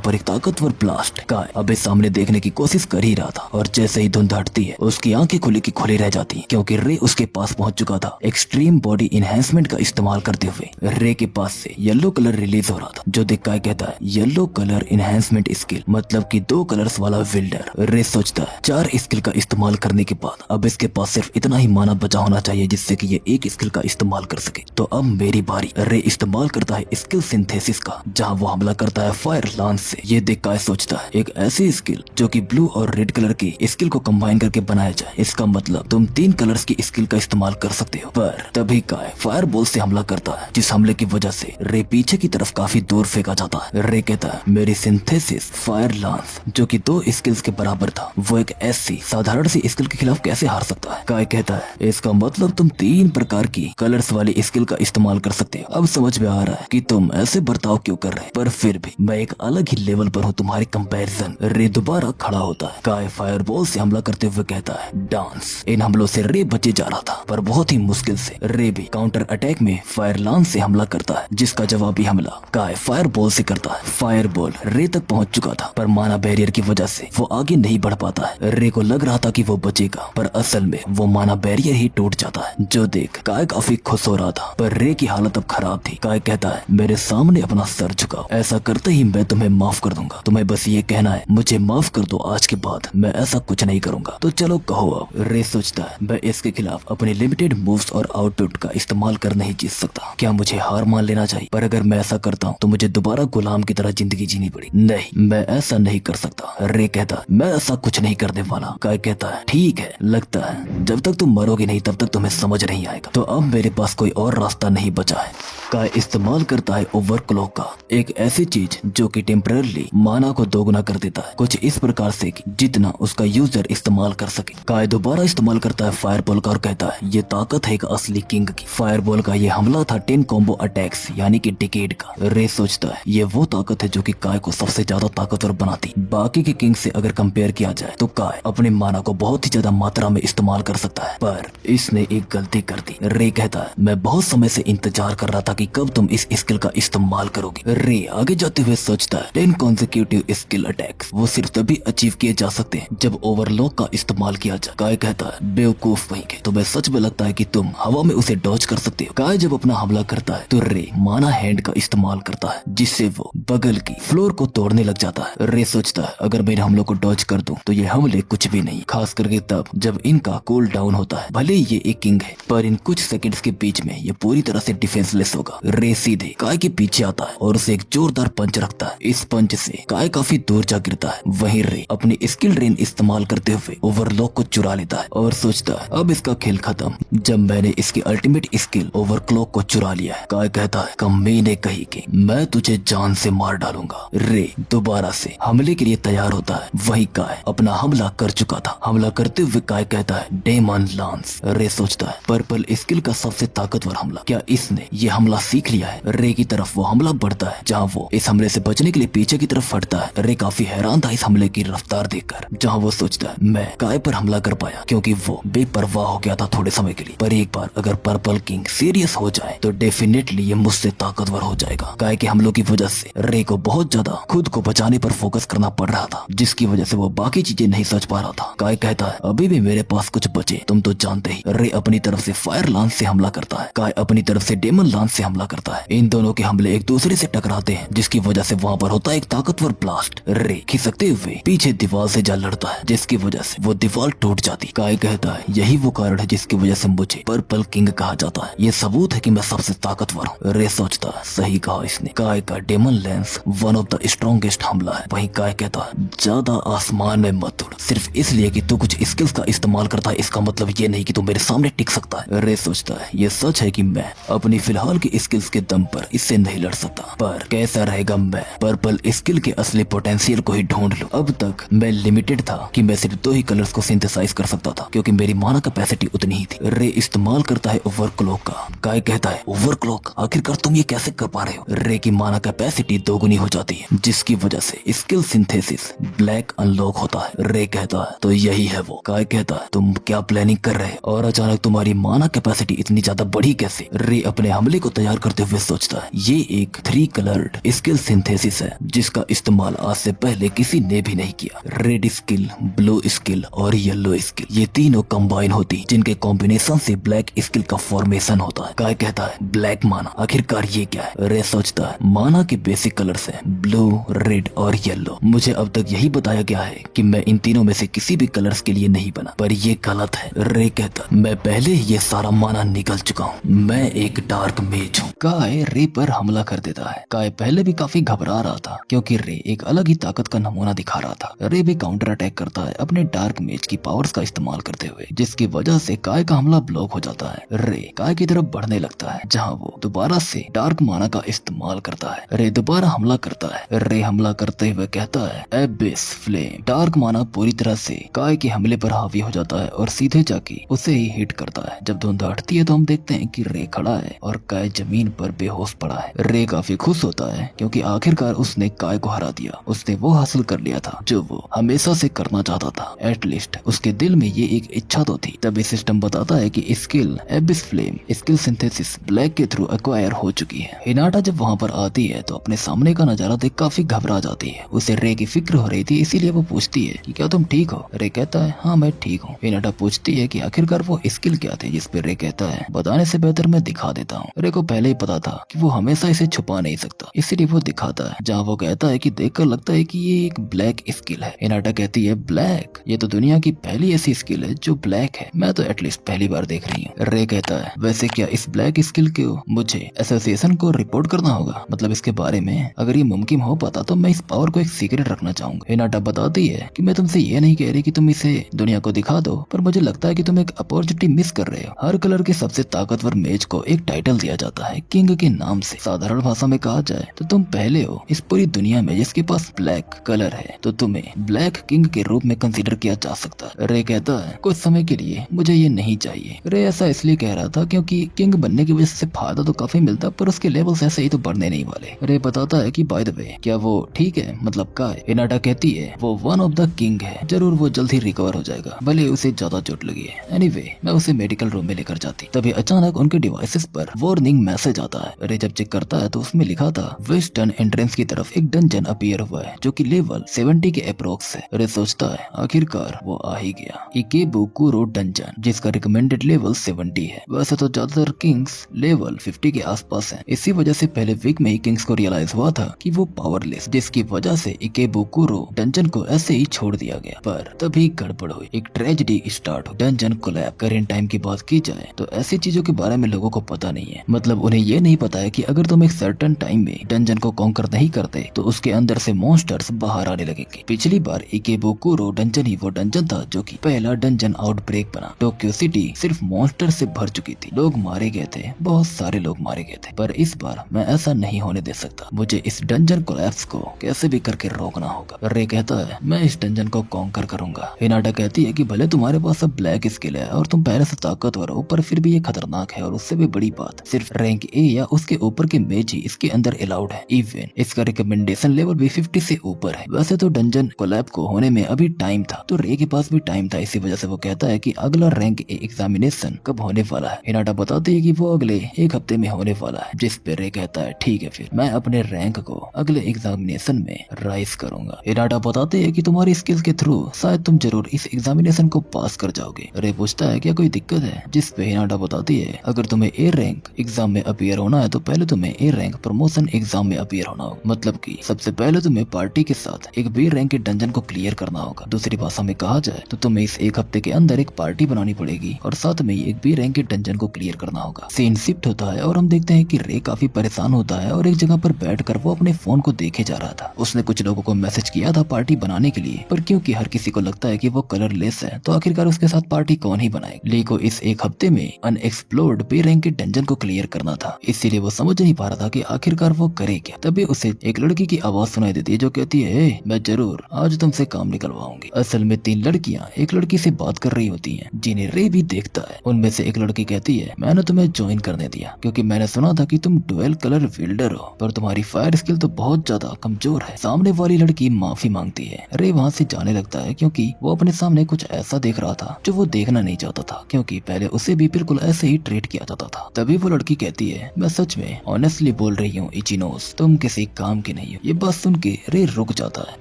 Speaker 1: पर एक ताकतवर ब्लास्ट। काय अबे सामने देखने की कोशिश कर ही रहा था और जैसे ही धुंध हटती है उसकी आंखें खुली की खुली रह जाती हैं, क्योंकि रे उसके पास पहुंच चुका था एक्सट्रीम बॉडी इनहेंसमेंट का इस्तेमाल करते हुए। रे के पास से येलो कलर रिलीज हो रहा था, जो देख काय कहता है येलो कलर इनहेंसमेंट स्किल, मतलब कि 2 कलर्स वाला विल्डर। रे सोचता है 4 स्किल का इस्तेमाल करने के बाद अब इसके पास सिर्फ इतना ही माना बचा होना चाहिए जिससे कि ये एक स्किल का इस्तेमाल कर सके। तो अब मेरी बारी। रे इस्तेमाल करता है स्किल सिंथेसिस का, जहाँ वो हमला करता है फायर लांस से। ये देख काय सोचता है एक ऐसी स्किल जो कि ब्लू और रेड कलर की स्किल को कंबाइन करके बनाया जाए, इसका मतलब तुम 3 कलर्स की स्किल का इस्तेमाल कर सकते हो। पर तभी काय फायर बॉल से हमला करता है, जिस हमले की वजह से रे पीछे की तरफ काफी दूर फेंका जाता है। रे कहता है मेरी सिंथेसिस फायर लांस जो कि 2 स्किल्स के बराबर था, वो एक ऐसी साधारण सी स्किल के खिलाफ कैसे हार सकता है? काय कहता है इसका मतलब तुम 3 प्रकार की कलर्स वाली स्किल का इस्तेमाल कर सकते हो। अब समझ में आ रहा है कि तुम ऐसे बर्ताव क्यों कर रहे हैं, पर फिर भी मैं एक अलग ही लेवल पर हूँ तुम्हारे कंपैरिजन। रे दोबारा खड़ा होता है। काय फायरबॉल से हमला करते हुए कहता है डांस। इन हमलों से रे बचे जा रहा था, पर बहुत ही मुश्किल से। रे भी काउंटर अटैक में फायर लांस से हमला करता है, जिसका जवाबी हमला काय फायर बॉल से करता है। फायर बॉल रे तक पहुंच चुका था, पर माना बैरियर की वजह से वो आगे नहीं बढ़ पाता है। रे को लग रहा था कि वो बचेगा, पर असल में वो माना बैरियर ही टूट जाता है, जो देख काय काफी खुश हो रहा था। पर रे की हालत अब खराब थी। काय कहता है मेरे सामने अपना सर झुकाओ, ऐसा करते ही मैं तुम्हें माफ कर दूंगा। तुम्हें बस ये कहना है मुझे माफ कर दो, आज के बाद मैं ऐसा कुछ नहीं करूंगा। तो चलो कहो अब। रे सोचता है मैं इसके खिलाफ अपने लिमिटेड मूव्स और आउटपुट का इस्तेमाल कर नहीं जीत सकता। क्या मुझे हार मान लेना चाहिए? पर अगर मैं ऐसा करता हूँ तो मुझे दोबारा गुलाम की तरह जिंदगी जीनी पड़ी। नहीं, मैं ऐसा नहीं कर सकता। रे कहता मैं ऐसा कुछ नहीं करने वाला। काय कहता है ठीक है, लगता है जब तक तुम मरोगे नहीं तब तक तुम्हें समझ नहीं आएगा। तो अब मेरे पास कोई और रास्ता नहीं बचा है। काय इस्तेमाल करता है ओवरक्लॉक का, एक ऐसी चीज जो कि टेम्पररी माना को दोगुना कर देता है, कुछ इस प्रकार से कि जितना उसका यूजर इस्तेमाल कर सके। काय दोबारा इस्तेमाल करता है फायरबॉल का और कहता है ये ताकत है एक असली किंग की। फायरबॉल का ये हमला था 10 कॉम्बो अटैक्स यानी कि डिकेड का। रे सोचता है ये वो ताकत है जो कि काय को सबसे ज्यादा ताकतवर बना थी। बाकी के किंग से अगर कंपेयर किया जाए तो काय अपने माना को बहुत ही ज्यादा मात्रा में इस्तेमाल कर सकता है, पर इसने एक गलती कर दी। रे कहता है मैं बहुत समय से इंतजार कर रहा था कि कब तुम इस स्किल का इस्तेमाल करोगे। रे आगे जाते हुए सोचता है 10 कॉन्सेक्यूटिव स्किल अटैक्स वो सिर्फ तभी अचीव किए जा सकते हैं जब ओवरलॉक का इस्तेमाल किया जाए। काय कहता है बेवकूफ वहीं के, तुम्हें सच में लगता है कि तुम हवा में उसे डॉज कर सकते हो। काय जब अपना हमला करता है तो रे माना हैंड का इस्तेमाल करता है जिससे वो बगल की फ्लोर को तोड़ने लग जाता है। रे सोचता है अगर मेरे हमलों को डॉज कर दूं तो ये हमले कुछ भी नहीं, खास करके तब जब इनका कूल डाउन होता है। भले ही ये एक किंग है पर इन कुछ सेकंड्स के बीच में ये पूरी तरह से डिफेंसलेस होगा। रे सीधे काय के पीछे आता है और उसे एक जोरदार पंच रखता है। इस पंच से काय काफी दूर जा गिरता है। वहीं रे अपनी स्किल रेन इस्तेमाल करते हुए ओवरलॉक को चुरा लेता है और सोचता है अब इसका खेल खत्म जब मैंने इसकी अल्टीमेट स्किल ओवरक्लॉक को चुरा लिया है। काय कहता है कमीने कहीं के, मैं तुझे जान से मार डालूंगा। रे दोबारा से हमले के लिए तैयार होता है। वही काय अपना हमला कर चुका था। हमला करते हुए काय कहता है डेमन लांस। रे सोचता है पर्पल स्किल का सबसे ताकतवर हमला, क्या इसने ये हमला सीख लिया है? रे की तरफ वो हमला बढ़ता है जहाँ वो इस हमले से बचने के लिए पीछे की तरफ फटता है। रे काफी हैरान था इस हमले की रफ्तार देखकर, जहाँ वो सोचता है मैं काय पर हमला कर पाया क्योंकि वो बेपरवाह हो गया था थोड़े समय के लिए, पर एक बार अगर पर्पल किंग सीरियस हो जाए तो डेफिनेटली ये मुझसे ताकतवर हो जाएगा। काय के हमलों की वजह से रे को बहुत ज्यादा खुद को बचाने पर फोकस करना पड़ रहा था, जिसकी वजह से वो बाकी चीजें नहीं सोच पा रहा था। काय कहता है अभी भी मेरे पास कुछ बचे, तुम तो जानते ही। रे अपनी तरफ से फायर लांस से हमला करता है, काय अपनी तरफ से डेमन लांस से हमला करता है। इन दोनों के हमले एक दूसरे से टकराते हैं जिसकी वजह से वहाँ पर होता है एक ताकतवर ब्लास्ट। रे खिसकते हुए पीछे दीवार से जा लड़ता है जिसकी वजह से वो दीवार टूट जाती। काय कहता है यही वो कारण है जिसकी वजह से मुझे पर्पल किंग कहा जाता है, ये सबूत है कि मैं सबसे ताकतवर हूँ। रे सोचता है सही कहा इसने, काय का demon lance one of the strongest हमला है। वहीं काय कहता है ज्यादा आसमान में मत उड़, सिर्फ इसलिए कि तू कुछ स्किल्स का इस्तेमाल करता है इसका मतलब ये नहीं कि तू मेरे सामने टिक सकता है। रे सोचता है ये सच है कि मैं अपनी फिलहाल की स्किल्स के दम पर इससे नहीं लड़ सकता, पर कैसा रहेगा मैं पर्पल स्किल के असली पोटेंशियल को ही ढूंढ लूं। अब तक मैं लिमिटेड था कि मैं सिर्फ 2 ही कलर्स को सिंथेसाइज कर सकता था क्योंकि मेरी माना कैपेसिटी उतनी ही थी। रे इस्तेमाल करता है ओवरक्लॉक का। काय कहता है ओवरक्लॉक, आखिरकार तुम ये कैसे कर पा रहे हो? रे की माना कैपेसिटी दोगुनी हो जाती है जिसकी वजह से स्किल सिंथेसिस ब्लैक अनलॉक होता है। रे कहता है तो यही है वो। काय कहता है तुम क्या प्लानिंग कर रहे हो और अचानक तुम्हारी माना कैपेसिटी इतनी ज्यादा बढ़ी कैसे? रे अपने हमले को तैयार करते हुए सोचता है ये एक 3 कलर्ड स्किल सिंथेसिस है जिसका इस्तेमाल आज से पहले किसी ने भी नहीं किया। रेड स्किल, ब्लू स्किल और येलो स्किल, ये तीनों कंबाइन होती जिनके कॉम्बिनेशन से ब्लैक स्किल का फॉर्मेशन होता है। काय कहता है ब्लैक माना, आखिरकार ये क्या है? रे सोचता है माना के बेसिक कलर्स है ब्लू, रेड और येलो। मुझे अब तक यही बताया गया है कि मैं इन तीनों में से किसी भी कलर्स के लिए नहीं बना, पर ये गलत है। रे कहता मैं पहले ही ये सारा माना निकल चुका हूँ, मैं एक डार्क मेज हूँ। काय रे पर हमला कर देता है। काय पहले भी काफी घबरा रहा था क्योंकि रे एक अलग ही ताकत का नमूना दिखा रहा था। रे भी काउंटर अटैक करता है अपने डार्क मेज की पावर्स का इस्तेमाल करते हुए, जिसकी वजह से काय का हमला ब्लॉक हो जाता है। रे काय की तरफ बढ़ने लगता है जहाँ वो दोबारा से डार्क माना का इस्तेमाल करता है। रे दोबारा हमला करता है। रे हमला करते हुए कहता है एबिस फ्लेम। डार्क माना पूरी तरह से काय के हमले पर हावी हो जाता है और सीधे जाके उसे ही हिट करता है। जब धुंध हटती है तो हम देखते हैं कि रे खड़ा है और काय जमीन पर बेहोश पड़ा है। रे काफी खुश होता है क्योंकि आखिरकार उसने काय को हरा दिया। उसने वो हासिल कर लिया था जो वो हमेशा से करना चाहता था। एटलीस्ट उसके दिल में ये एक इच्छा तो थी। तभी सिस्टम बताता है कि skill एबिस flame skill synthesis black के थ्रू एक्वायर हो चुकी है। हिनाटा जब वहाँ पर आती है तो अपने सामने का नजारा देख काफी घबरा जाती है। उसे रे की फिक्र हो रही थी, इसीलिए वो पूछती है कि क्या तुम ठीक हो? रे कहता है हाँ मैं ठीक हूँ। हिनाटा पूछती है कि आखिरकार वो स्किल क्या थे, जिस पे रे कहता है बताने से बेहतर मैं दिखा देता हूँ। रे को पहले ही पता था कि वो हमेशा इसे छुपा नहीं सकता, इसीलिए वो दिखाता है। जहाँ वो कहता है कि देखकर लगता है कि ये एक ब्लैक स्किल है। हिनाटा कहती है ब्लैक? ये तो दुनिया की पहली ऐसी स्किल है जो ब्लैक है, मैं तो एटलीस्ट पहली बार देख रही हूँ। रे कहता है वैसे क्या इस ब्लैक स्किल को मुझे एसोसिएशन को रिपोर्ट करना होगा? मतलब इसके बारे में अगर ये मुमकिन हो पाता तो मैं इस पावर को एक सीक्रेट रखना चाहूंगा। हिनाटा बताती है कि मैं तुमसे ये नहीं कह रही कि तुम इसे दुनिया को दिखा दो, पर मुझे लगता है कि तुम एक अपॉर्चुनिटी मिस कर रहे हो। हर कलर के सबसे ताकतवर मेज को एक टाइटल दिया जाता है किंग के नाम से। साधारण भाषा में कहा जाए तो तुम पहले हो इस पूरी दुनिया में जिसके पास ब्लैक कलर है, तो तुम्हें ब्लैक किंग के रूप में कंसीडर किया जा सकता है। रे कहता है कुछ समय के लिए मुझे ये नहीं चाहिए। रे ऐसा इसलिए कह रहा था क्योंकि किंग बनने की वजह से फायदा तो काफी मिलता, पर उसके लेवल्स ऐसे ही तो बढ़ने नहीं वाले। रे बताता है कि बाय द वे क्या वो ठीक है, मतलब पक्का है? हिनाटा कहती है वो वन ऑफ द किंग है, जरूर वो जल्द ही रिकवर हो जाएगा, भले उसे ज्यादा चोट लगी है। एनीवे मैं उसे मेडिकल रूम में लेकर जाती। तभी अचानक उनके डिवाइसेस पर वार्निंग मैसेज आता है। रे जब चेक करता है तो उसमें लिखा था वेस्टर्न एंट्रेंस की तरफ एक डंजन अपीयर हुआ है जो कि लेवल 70 के अप्रोक्स है। रे सोचता है आखिरकार वो आ ही गया। इकेबुकुरो डंजन जिसका रिकमेंडेड लेवल 70 है। वैसे तो ज्यादातर किंग्स लेवल 50 के आसपास हैं। इसी वजह से पहले वीक में ही किंग्स को रियलाइज हुआ था कि वो पावरलेस, जिसकी वजह से इकेबुकुरो डंजन को ऐसे ही छोड़ दिया गया। पर तभी गड़बड़ हुई, एक ट्रेजेडी स्टार्ट हो। डंजन कोलैप। करेंट टाइम की बात की जाए तो ऐसी चीजों के बारे में लोगों को पता नहीं है। मतलब उन्हें ये नहीं पता है कि अगर तुम एक सर्टेन टाइम में डंजन को कॉन्कर नहीं करते तो उसके अंदर से मॉन्स्टर्स बाहर आने लगेंगे। पिछली बार इकेबुकुरो डंजन ही वो डंजन था जो कि पहला डंजन आउटब्रेक बना। टोक्यो सिटी सिर्फ मॉन्स्टर से भर चुकी थी, लोग मारे गए थे, बहुत सारे लोग मारे गए थे। पर इस बार मैं ऐसा नहीं होने दे सकता, मुझे इस डंजन कोलैप्स को कैसे भी करके रोकना होगा। रे कहता है मैं इस डंजन को कॉन्कर करूंगा। हिनाटा कहती है कि भले तुम्हारे पास अब ब्लैक स्किल है और तुम पहले से ताकतवर हो, पर फिर भी ये खतरनाक है, और उससे भी बड़ी बात सिर्फ रैंक ए या उसके ऊपर के मेज ही इसके अंदर अलाउड है। इवन इसका रिकमेंडेशन लेवल भी 50 से ऊपर है। वैसे तो डंजन कोलैप को होने में अभी टाइम था, तो रे के पास भी टाइम था। इसी वजह से वो कहता है कि अगला रैंक ए एग्जामिनेशन कब होने वाला है। हिनाटा बताती है कि वो अगले एक हफ्ते में होने वाला है, जिस पे रे कहता है ठीक है, फिर मैं अपने रैंक को अगले एग्जामिनेशन में राइज करूंगा। हिनाटा बताते है कि तुम्हारी स्किल्स के थ्रू शायद तुम जरूर इस एग्जामिनेशन को पास कर जाओगे। रे पूछता है क्या कोई दिक्कत है, जिस पे हिनाटा बताती है अगर तुम्हें ए रैंक एग्जाम में अपीयर होना है तो पहले तुम्हें ए रैंक प्रमोशन एग्जाम में अपीयर होना होगा। मतलब कि सबसे पहले तुम्हें पार्टी के साथ एक बी रैंक के डंजन को क्लियर करना होगा। दूसरी भाषा में कहा जाए तो तुम्हें इस एक हफ्ते के अंदर एक पार्टी बनानी पड़ेगी और साथ में एक बी रैंक के डंजन को क्लियर करना होगा। सीन शिफ्ट होता है और हम देखते हैं कि रे काफी परेशान होता है और एक जगह पर बैठकर वो अपने फोन को देखे जा रहा था। उसने कुछ लोगों को मैसेज किया था पार्टी बनाने के लिए, पर क्योंकि हर किसी को लगता है कि वो कलरलेस है तो आखिरकार उसके साथ पार्टी कौन ही बनाएगा। ली को इस एक हफ्ते में अनएक्सप्लोर्ड बी रैंक के डंजन को क्लियर करना था, इसीलिए वो समझ नहीं पा रहा था कि आखिरकार वो करे क्या। तभी उसे एक लड़की की आवाज सुनाई देती है जो कहती है मैं जरूर आज तुमसे काम निकलवाऊंगी। असल में 3 लड़कियां एक लड़की से बात कर रही होती हैं, जिन्हें रे भी देखता है। उनमें से एक लड़की कहती है मैंने तुम्हें ज्वाइन करने दिया क्योंकि मैंने सुना था कि तुम डुअल कलर विल्डर हो, पर तुम्हारी फायर स्किल तो बहुत ज्यादा कमजोर है। सामने वाली लड़की माफी मांगती है। रे वहाँ से जाने लगता है क्योंकि वो अपने सामने कुछ ऐसा देख रहा था जो वो देखना नहीं चाहता था, क्योंकि पहले उसे भी बिल्कुल ऐसे ही ट्रीट किया जाता था। तभी वो लड़की कहती है मैं सच में ऑनेस्टली बोल रही हूँ इचिनोस, तुम किसी काम की नहीं हो। ये बात सुन के रे रुक जाता है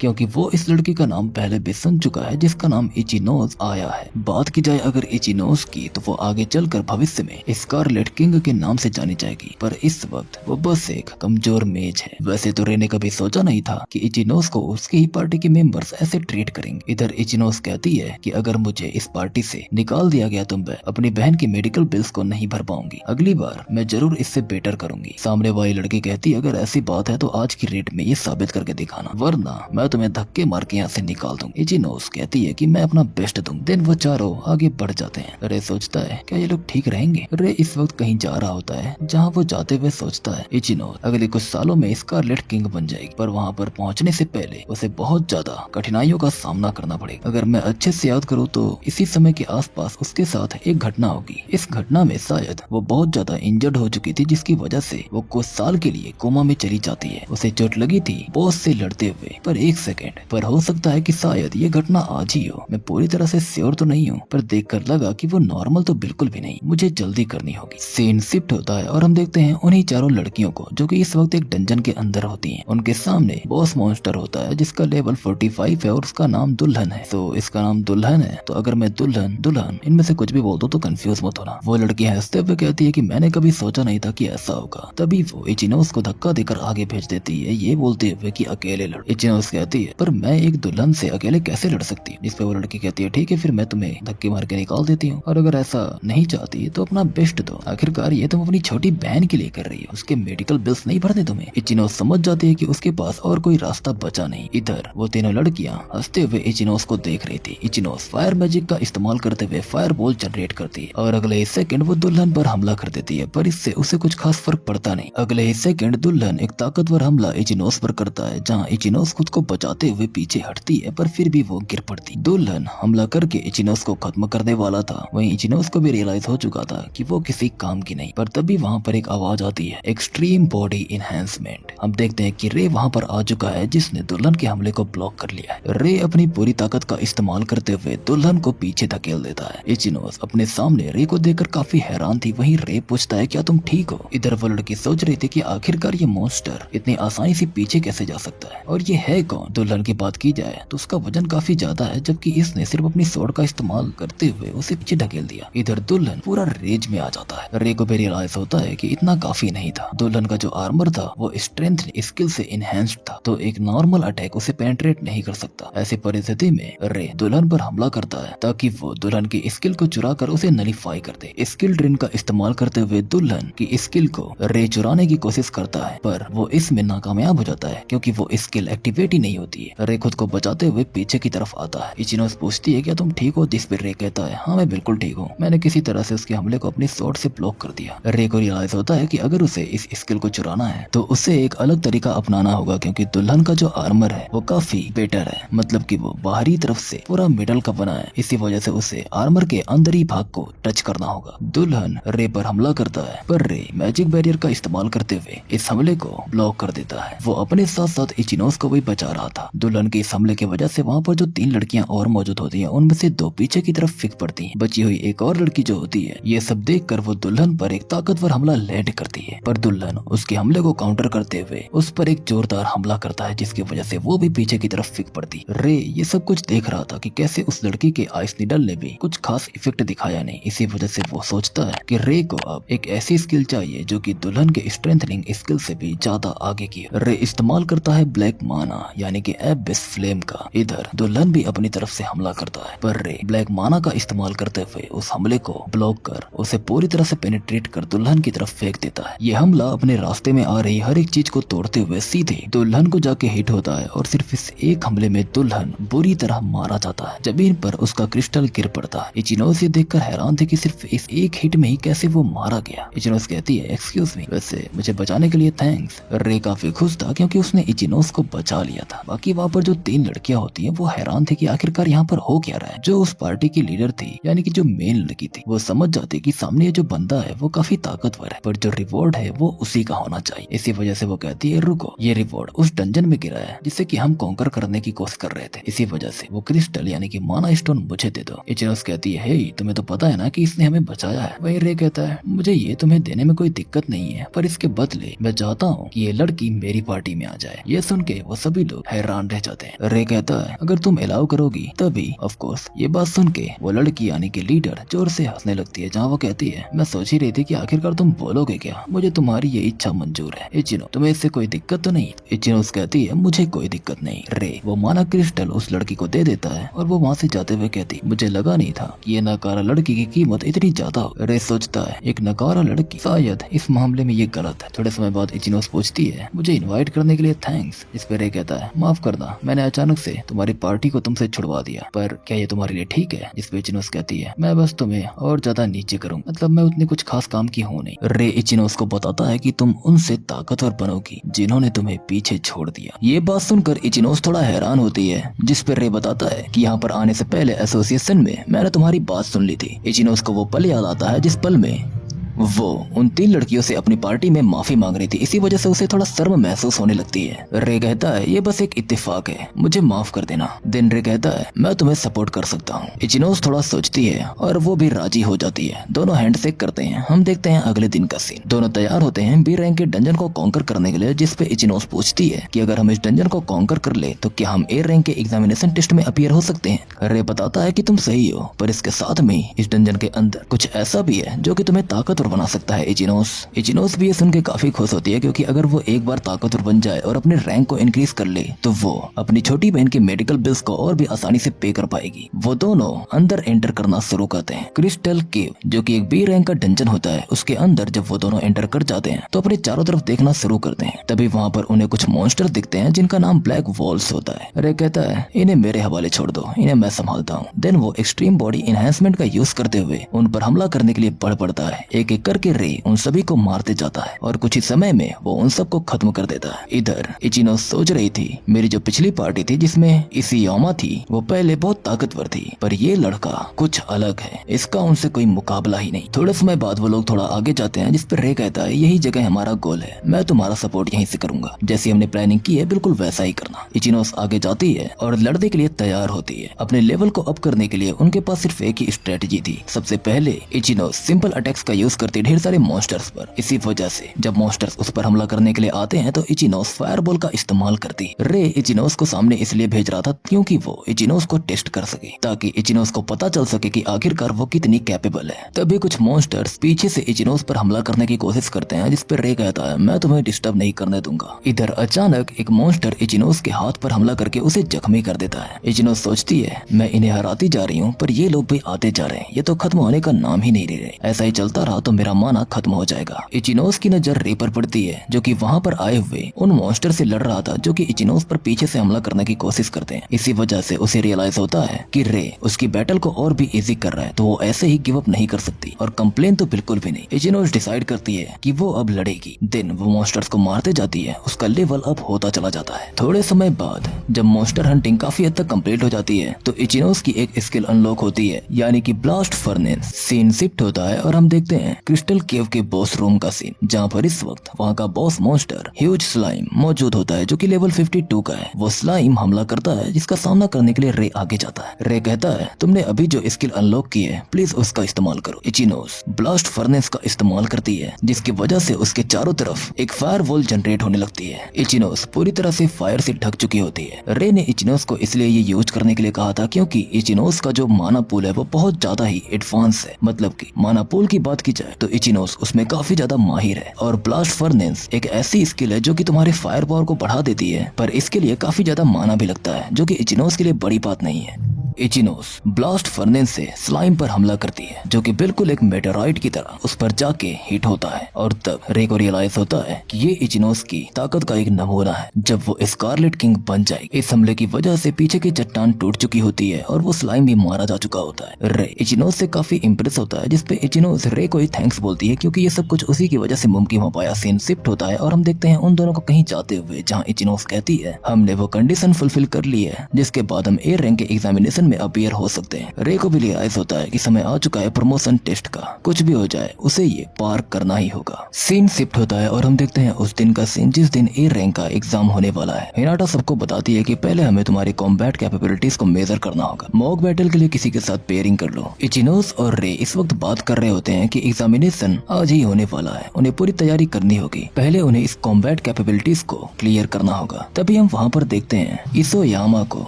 Speaker 1: क्योंकि वो इस लड़की का नाम पहले भी सुन चुका है जिसका नाम इचिनोस आया है। बात की जाए अगर इचिनोस की तो वो आगे चलकर भविष्य में स्कारलेट किंग के नाम से जानी जाएगी, पर इस वक्त वो बस एक कमजोर मेज है। वैसे तो रे ने कभी सोचा नहीं था कि इचिनोस को उसकी ही पार्टी के मेंबर्स ऐसे ट्रीट करेंगे। इधर इचिनोस कहती है कि अगर मुझे इस पार्टी से निकाल दिया गया तो मैं अपनी बहन की मेडिकल बिल्स को नहीं भर पाऊंगी, अगली बार मैं जरूर इससे बेटर करूंगी। सामने वाली लड़की कहती है अगर ऐसी बात है तो आज की रेट में ये साबित करके दिखाना, वरना मैं तुम्हें धक्के मार के यहाँ से निकाल दूंगी। इचिनोस कहती है कि मैं अपना बेस्ट दूंगी। दिन वो चारों आगे बढ़ जाते हैं। रे सोचता है क्या ये लोग ठीक रहेंगे। रे इस वक्त कहीं जा रहा होता है जहाँ वो जाते हुए सोचता है इचिनोस अगले कुछ सालों में स्कारलेट किंग बन जाएगी, पर वहाँ पर पहुँचने से पहले उसे बहुत ज्यादा कठिनाइयों का सामना करना पड़ेगा। अगर मैं अच्छे से याद करूँ तो इसी समय के आसपास उसके साथ एक घटना होगी। इस घटना में शायद वो बहुत ज्यादा इंजर्ड हो चुकी थी, जिसकी वजह से वो कुछ साल के लिए कोमा में चली जाती है। उसे चोट लगी थी बॉस से लड़ते हुए, पर एक सेकंड पर हो सकता है कि शायद ये घटना आज ही हो। मैं पूरी तरह से श्योर तो नहीं हूँ, पर देखकर लगा कि वो नॉर्मल तो बिल्कुल भी नहीं। मुझे जल्दी करनी होगी। सीन शिफ्ट होता है और हम देखते हैं उन्हीं चारों लड़कियों को जो कि इस वक्त एक डंजन के अंदर होती हैं। उनके सामने बॉस मॉन्स्टर होता है जिसका लेवल 45 है और उसका नाम दुल्हन है। तो इसका नाम दुल्हन है, तो अगर मैं दुल्हन दुल्हन इनमें से कुछ भी बोल दूं तो कंफ्यूज मत होना। वो लड़की हंसते हुए कहती है कि मैंने कभी सोचा नहीं था कि ऐसा होगा। तभी वो इचिनोस को धक्का देकर आगे भेज देती है, ये बोलते हुए कि अकेले लड़। इचिनोस कहती है पर मैं एक दुल्हन से अकेले कैसे लड़ सकती हूँ। इस पे वो लड़की कहती है ठीक है फिर मैं तुम्हें धक्के मार के निकाल देती हूँ, और अगर ऐसा नहीं चाहती तो अपना बेस्ट दो। आखिरकार ये तुम अपनी छोटी बहन के लिए कर रही हो, उसके मेडिकल बिल्स नहीं भरने तुम्हें। इचिनोस समझ जाती है कि उसके पास और कोई रास्ता बचा नहीं। इधर वो तीनों लड़कियां हंसते हुए इचिनोस को देख रही थी। इचिनोस फायर मैजिक का इस्तेमाल करते हुए फायर बॉल जनरेट करती है और अगले ही सेकंड वो दुल्हन पर हमला कर देती है, पर इससे उसे कुछ खास फर्क पड़ता नहीं। अगले ही सेकंड दुल्हन एक ताकतवर हमला इचिनोस पर करता है, जहाँ इचिनोस खुद को बचाते हुए पीछे हटती है, पर फिर भी वो गिर पड़ती। दुल्हन हमला करके इचिनोस को खत्म करने वाला था। वहीं इचिनोस को भी रियलाइज हो चुका था कि वो किसी काम की नहीं। पर तभी वहाँ पर एक आवाज आती है, एक्सट्रीम बॉडी इनहेंसमेंट। हम देखते हैं कि रे वहाँ पर आ चुका है, जिसने दुल्हन के हमले को ब्लॉक कर लिया है। रे अपनी पूरी ताकत का इस्तेमाल करते हुए दुल्हन को पीछे धकेल देता है। इचिनोस अपने सामने रे को देखकर काफी हैरान थी। वहीं रे पूछता है क्या तुम ठीक हो? इधर वो लड़की सोच रही थी कि आखिरकार ये मॉन्स्टर इतनी आसानी से पीछे कैसे जा सकता है और ये है कौन? दुल्हन की बात की जाए तो उसका वजन काफी ज्यादा है, जबकि इसने सिर्फ अपनी स्वॉर्ड का इस्तेमाल करते हुए उसे पीछे ढकेल दिया। इधर दुल्हन पूरा रेज में आ जाता है। रे को भी रियलाइज होता है कि इतना काफी नहीं था। दुल्हन का जो आर्मर था वो स्ट्रेंथ स्किल से इनहेंस्ड था, तो एक नॉर्मल अटैक उसे पेनिट्रेट नहीं कर सकता। ऐसी परिस्थिति में रे दुल्हन पर हमला करता है ताकि वो दुल्हन की स्किल को चुरा कर उसे नलीफाई कर दे। स्किल ड्रेन का इस्तेमाल करते हुए दुल्हन की स्किल को रे चुराने की कोशिश करता है, पर वो इसमें नाकामयाब हो जाता है क्योंकि वो स्किल एक्टिवेट ही नहीं होती है। रे खुद को बचाते हुए पीछे की तरफ आता है। इचिनोस पूछती है क्या तुम ठीक हो? जिस पर रे कहता है हाँ मैं बिल्कुल ठीक हूँ, मैंने किसी तरह से उसके हमले को अपनी स्वॉर्ड से ब्लॉक कर दिया। रे को रियलाइज होता है कि अगर उसे इस स्किल को चुराना है तो उसे एक अलग तरीका अपनाना होगा, क्योंकि दुल्हन का जो आर्मर है वो काफी बेटर है, मतलब कि वो बाहरी तरफ से पूरा मेटल का बना है। इसी वजह से उसे आर्मर के अंदरी भाग को टच करना होगा। दुल्हन रे पर हमला करता है, पर रे मैजिक बैरियर का इस्तेमाल करते हुए इस हमले को ब्लॉक कर देता है। वो अपने साथ साथ इचिनोस को भी बचा रहा था। दुल्हन के इस हमले की वजह से वहाँ पर जो 3 लड़कियां और मौजूद होती हैं उनमें से 2 पीछे की तरफ फिक पड़ती हैं। बची हुई एक और लड़की जो होती है, ये सब देखकर वो दुल्हन पर एक ताकतवर हमला लैंड करती है, पर दुल्हन उसके हमले को काउंटर करते हुए उस पर एक जोरदार हमला करता है, जिसकी वजह से वो भी पीछे की तरफ फिक पड़ती। रे ये सब कुछ देख रहा था कि कैसे उस लड़की के आइस नीडल ने भी कुछ खास इफेक्ट दिखाया नहीं। इसी वजह से वो सोचता है कि रे को अब एक ऐसी स्किल चाहिए जो कि दुल्हन के स्ट्रेंथनिंग स्किल से भी ज्यादा आगे की। रे इस्तेमाल करता है ब्लैक माना यानी कि एबिस फ्लेम का। इधर दुल्हन भी अपनी तरफ से हमला करता है, पर रे ब्लैक माना का इस्तेमाल करते हुए उस हमले को ब्लॉक कर उसे पूरी तरह से पेनिट्रेट कर दुल्हन की तरफ फेंक देता है। ये हमला अपने रास्ते में आ रही हर एक चीज को तोड़ते हुए सीधे दुल्हन को जाके हिट होता है और सिर्फ इस एक हमले में दुल्हन बुरी तरह मारा जाता है। जमीन पर उसका क्रिस्टल गिर पड़ता है। इचिनोस ये देखकर हैरान थे कि सिर्फ इस एक हिट में ही कैसे वो मारा गया। इचिनोस कहती है एक्सक्यूज मी, वैसे मुझे बचाने के लिए थैंक्स। रे काफी खुश था क्योंकि उसने इचिनोस को बचा लिया था। बाकी वहाँ पर जो 3 लड़कियां होती हैं वो हैरान थे कि आखिरकार यहाँ पर हो क्या रहा है। जो उस पार्टी की लीडर थी यानी कि जो मेन लड़की थी, वो समझ जाती कि सामने जो बंदा है वो काफी ताकतवर है, पर जो रिवॉर्ड है वो उसी का होना चाहिए। इसी वजह से वो कहती है रुको, ये रिवॉर्ड उस डंजन में गिरा है जिसे कि हम कॉन्कर करने की कोशिश कर रहे थे। इसी वजह से वो क्रिस्टल यानी कि माना स्टोन मुझे दे दो। इचिनोस कहती है हे तुम्हें तो पता है ना कि इसने हमें बचाया है। वही रे कहता है मुझे ये तुम्हें देने में कोई दिक्कत नहीं है, पर इसके बदले मैं चाहता हूँ कि ये लड़की मेरी पार्टी में आ जाए। ये सुन के वो सभी लोग हैरान रह जाते हैं। रे कहता है अगर तुम अलाउ करोगी तभी। ऑफ कोर्स ये बात सुन के वो लड़की यानी कि लीडर जोर से हंसने लगती है, जहाँ वो कहती है मैं सोच ही रही थी कि आखिरकार तुम बोलोगे क्या, मुझे तुम्हारी ये इच्छा मंजूर है। इचिनो तुम्हें इससे कोई दिक्कत तो नहीं? इचिनोस कहती है मुझे कोई दिक्कत नहीं। रे वो माना क्रिस्टल उस लड़की को दे देता है और वो वहाँ से जाते हुए कहती मुझे लगा नहीं था कि ये नकारा लड़की की कीमत इतनी ज्यादा हो। रे सोचता है एक नकारा लड़की, शायद इस मामले में ये गलत है। थोड़े समय बाद इचिनोस पूछती है मुझे इनवाइट करने के लिए थैंक्स। इस पर रे कहता है माफ करना, मैंने अचानक से तुम्हारी पार्टी को तुमसे छुड़वा दिया, पर क्या ये तुम्हारे लिए ठीक है? इस पे इचिनोस कहती है मैं बस तुम्हें और ज्यादा नीचे करूँ, मतलब मैं उतनी कुछ खास काम की हूँ नहीं। रे इचिनोस को बताता है कि तुम उनसे ताकतवर बनोगी जिन्होंने तुम्हें पीछे छोड़ दिया। ये बात सुनकर इचिनोस थोड़ा हैरान होती है, जिस पर रे बताता है कि यहाँ पर आने से पहले एसोसिएशन में मैंने तुम्हारी बात सुन ली थी। इचिनोस को वो पल याद आता है जिस पल में वो उन 3 लड़कियों से अपनी पार्टी में माफी मांग रही थी। इसी वजह से उसे थोड़ा शर्म महसूस होने लगती है। रे कहता है ये बस एक इत्तेफाक है, मुझे माफ कर देना। देन रे कहता है मैं तुम्हें सपोर्ट कर सकता हूँ। इचिनोस थोड़ा सोचती है और वो भी राजी हो जाती है। दोनों हैंड शेक करते हैं। हम देखते हैं अगले दिन का सीन। दोनों तैयार होते हैं बी रैंक के डंजन को कॉन्कर करने के लिए, जिस पे इचिनोस पूछती है कि अगर हम इस डंजन को कॉन्कर कर ले तो क्या हम ए रैंक के एग्जामिनेशन टेस्ट में अपीयर हो सकते हैं? रे बताता है कि तुम सही हो, पर इसके साथ में इस डंजन के अंदर कुछ ऐसा भी है जो कि तुम्हें ताकतवर बना सकता है। इचिनोस भी ये सुन के काफी खुश होती है, क्योंकि अगर वो एक बार ताकतवर बन जाए और अपने रैंक को इंक्रीज कर ले तो वो अपनी छोटी बहन के मेडिकल बिल्स को और भी आसानी से पे कर पाएगी। वो दोनों अंदर एंटर करना शुरू करते हैं। क्रिस्टल केव जो कि एक बी रैंक का डंजन होता है, उसके अंदर जब वो दोनों एंटर कर जाते हैं तो अपने चारों तरफ देखना शुरू करते हैं। तभी वहाँ पर उन्हें कुछ मॉन्स्टर दिखते हैं जिनका नाम ब्लैक वॉल्स होता है। रे कहता है इन्हें मेरे हवाले छोड़ दो, इन्हें मैं संभालता हूँ। देन वो एक्सट्रीम बॉडी एनहेंसमेंट का यूज करते हुए उन पर हमला करने के लिए बढ़ पड़ता है। एक एक करके रे उन सभी को मारते जाता है और कुछ ही समय में वो उन सबको खत्म कर देता है। इधर इचिनो सोच रही थी मेरी जो पिछली पार्टी थी जिसमें इसियामा थी वो पहले बहुत ताकतवर थी, पर ये लड़का कुछ अलग है, इसका उनसे कोई मुकाबला ही नहीं। थोड़े समय बाद वो लोग थोड़ा आगे जाते हैं जिस पर रे कहता है यही जगह हमारा गोल है, मैं तुम्हारा सपोर्ट यहीं से करूंगा, जैसी हमने प्लानिंग की है बिल्कुल वैसा ही करना। इचिनोस आगे जाती है और लड़ने के लिए तैयार होती है। अपने लेवल को अप करने के लिए उनके पास सिर्फ एक ही स्ट्रेटेजी थी। सबसे पहले इचिनोस सिंपल अटैक्स का यूज करती ढेर सारे मॉन्स्टर्स पर। इसी वजह से जब मॉन्स्टर्स उस पर हमला करने के लिए आते हैं तो इचिनोस फायरबॉल का इस्तेमाल करती। रे इचिनोस को सामने इसलिए भेज रहा था क्योंकि वो इचिनोस को टेस्ट कर सके, ताकि इचिनोस को पता चल सके कि आखिरकार वो कितनी कैपेबल है। तभी कुछ मॉन्स्टर्स पीछे से इचिनोस पर हमला करने की कोशिश करते हैं जिस पर रे कहता है मैं तुम्हें डिस्टर्ब नहीं करने दूंगा। इधर अचानक एक मॉन्स्टर इचिनोस के हाथ पर हमला करके उसे जख्मी कर देता है। इचिनोस सोचती है मैं इन्हें हराती जा रही हूँ पर ये लोग भी आते जा रहे हैं, ये तो खत्म होने का नाम ही नहीं ले रहे। ऐसा ही चलता रहा तो मेरा माना खत्म हो जाएगा। इचिनोस की नजर रे पर पड़ती है जो कि वहाँ पर आए हुए उन मॉन्स्टर से लड़ रहा था जो कि इचिनोस पर पीछे से हमला करने की कोशिश करते हैं। इसी वजह से उसे रियलाइज होता है कि रे उसकी बैटल को और भी इजी कर रहा है, तो वो ऐसे ही गिव अप नहीं कर सकती और कंप्लेन तो बिल्कुल भी नहीं। इचिनोस डिसाइड करती है कि वो अब लड़ेगी। दिन वो मॉन्स्टर्स को मारते जाती है, उसका लेवल अप होता चला जाता है। थोड़े समय बाद जब मॉन्स्टर हंटिंग काफी हद तक कंप्लीट हो जाती है तो इचिनोस की एक स्किल अनलॉक होती है, यानी कि ब्लास्ट फर्नेस। सीन शिफ्ट होता है और हम देखते हैं क्रिस्टल केव के बॉस रूम का सीन, जहाँ पर इस वक्त वहाँ का बॉस मॉन्स्टर ह्यूज स्लाइम मौजूद होता है जो कि लेवल 52 का है। वो स्लाइम हमला करता है जिसका सामना करने के लिए रे आगे जाता है। रे कहता है तुमने अभी जो स्किल अनलॉक की है प्लीज उसका इस्तेमाल करो। इचिनोस ब्लास्ट फर्नेस का इस्तेमाल करती है जिसकी वजह से उसके चारों तरफ एक फायर वॉल जनरेट होने लगती है। इचिनोस पूरी तरह से फायर से ढक चुकी होती है। रे ने इचिनोस को इसलिए ये यूज करने के लिए कहा था क्योंकि इचिनोस का जो माना पूल है वो बहुत ज्यादा ही एडवांस है। मतलब कि माना पूल की बात की जाए तो इचिनोस उसमें काफी ज्यादा माहिर है। और ब्लास्ट फर्नेस एक ऐसी स्किल है जो कि तुम्हारे फायर पावर को बढ़ा देती है, पर इसके लिए काफी ज्यादा माना भी लगता है जो कि इचिनोस के लिए बड़ी बात नहीं है। इचिनोस ब्लास्ट फर्नेस से स्लाइम पर हमला करती है जो कि बिल्कुल एक मेटेराइट की तरह उस पर जाके हिट होता है। और तब रे को रियलाइज होता है कि ये इचिनोस की ताकत का एक नमूना है। जब वो स्कारलेट किंग बन जाएगी, इस हमले की वजह से पीछे की चट्टान टूट चुकी होती है और वो स्लाइम भी मारा जा चुका होता है। रे इचिनोस से काफी इम्प्रेस होता है जिसपे इचिनोस रे को ही थैंक्स बोलती है क्योंकि ये सब कुछ उसी की वजह से मुमकिन हो पाया। सीन शिफ्ट होता है और हम देखते हैं उन दोनों को कहीं जाते हुए, जहाँ इचिनोस कहती है हमने वो कंडीशन फुलफिल कर ली है जिसके बाद हम ए रैंक के एग्जामिनेशन में अपीयर हो सकते हैं। रे को भी रियलाइज होता है कि समय आ चुका है प्रमोशन टेस्ट का, कुछ भी हो जाए उसे ये पार करना ही होगा। सीन शिफ्ट होता है और हम देखते हैं उस दिन का सीन जिस दिन ए रैंक का एग्जाम होने वाला है। हिनाटा सबको बताती है कि पहले हमें तुम्हारी कॉम्बैट कैपेबिलिटीज को मेजर करना होगा, मॉक बैटल के लिए किसी के साथ पेयरिंग कर लो। इचिनोस और रे इस वक्त बात कर रहे होते हैं कि एग्जामिनेशन आज ही होने वाला है, उन्हें पूरी तैयारी करनी होगी। पहले उन्हें इस कॉम्बैट कैपेबिलिटीज को क्लियर करना होगा। तभी हम वहाँ पर देखते हैं इसोयामा को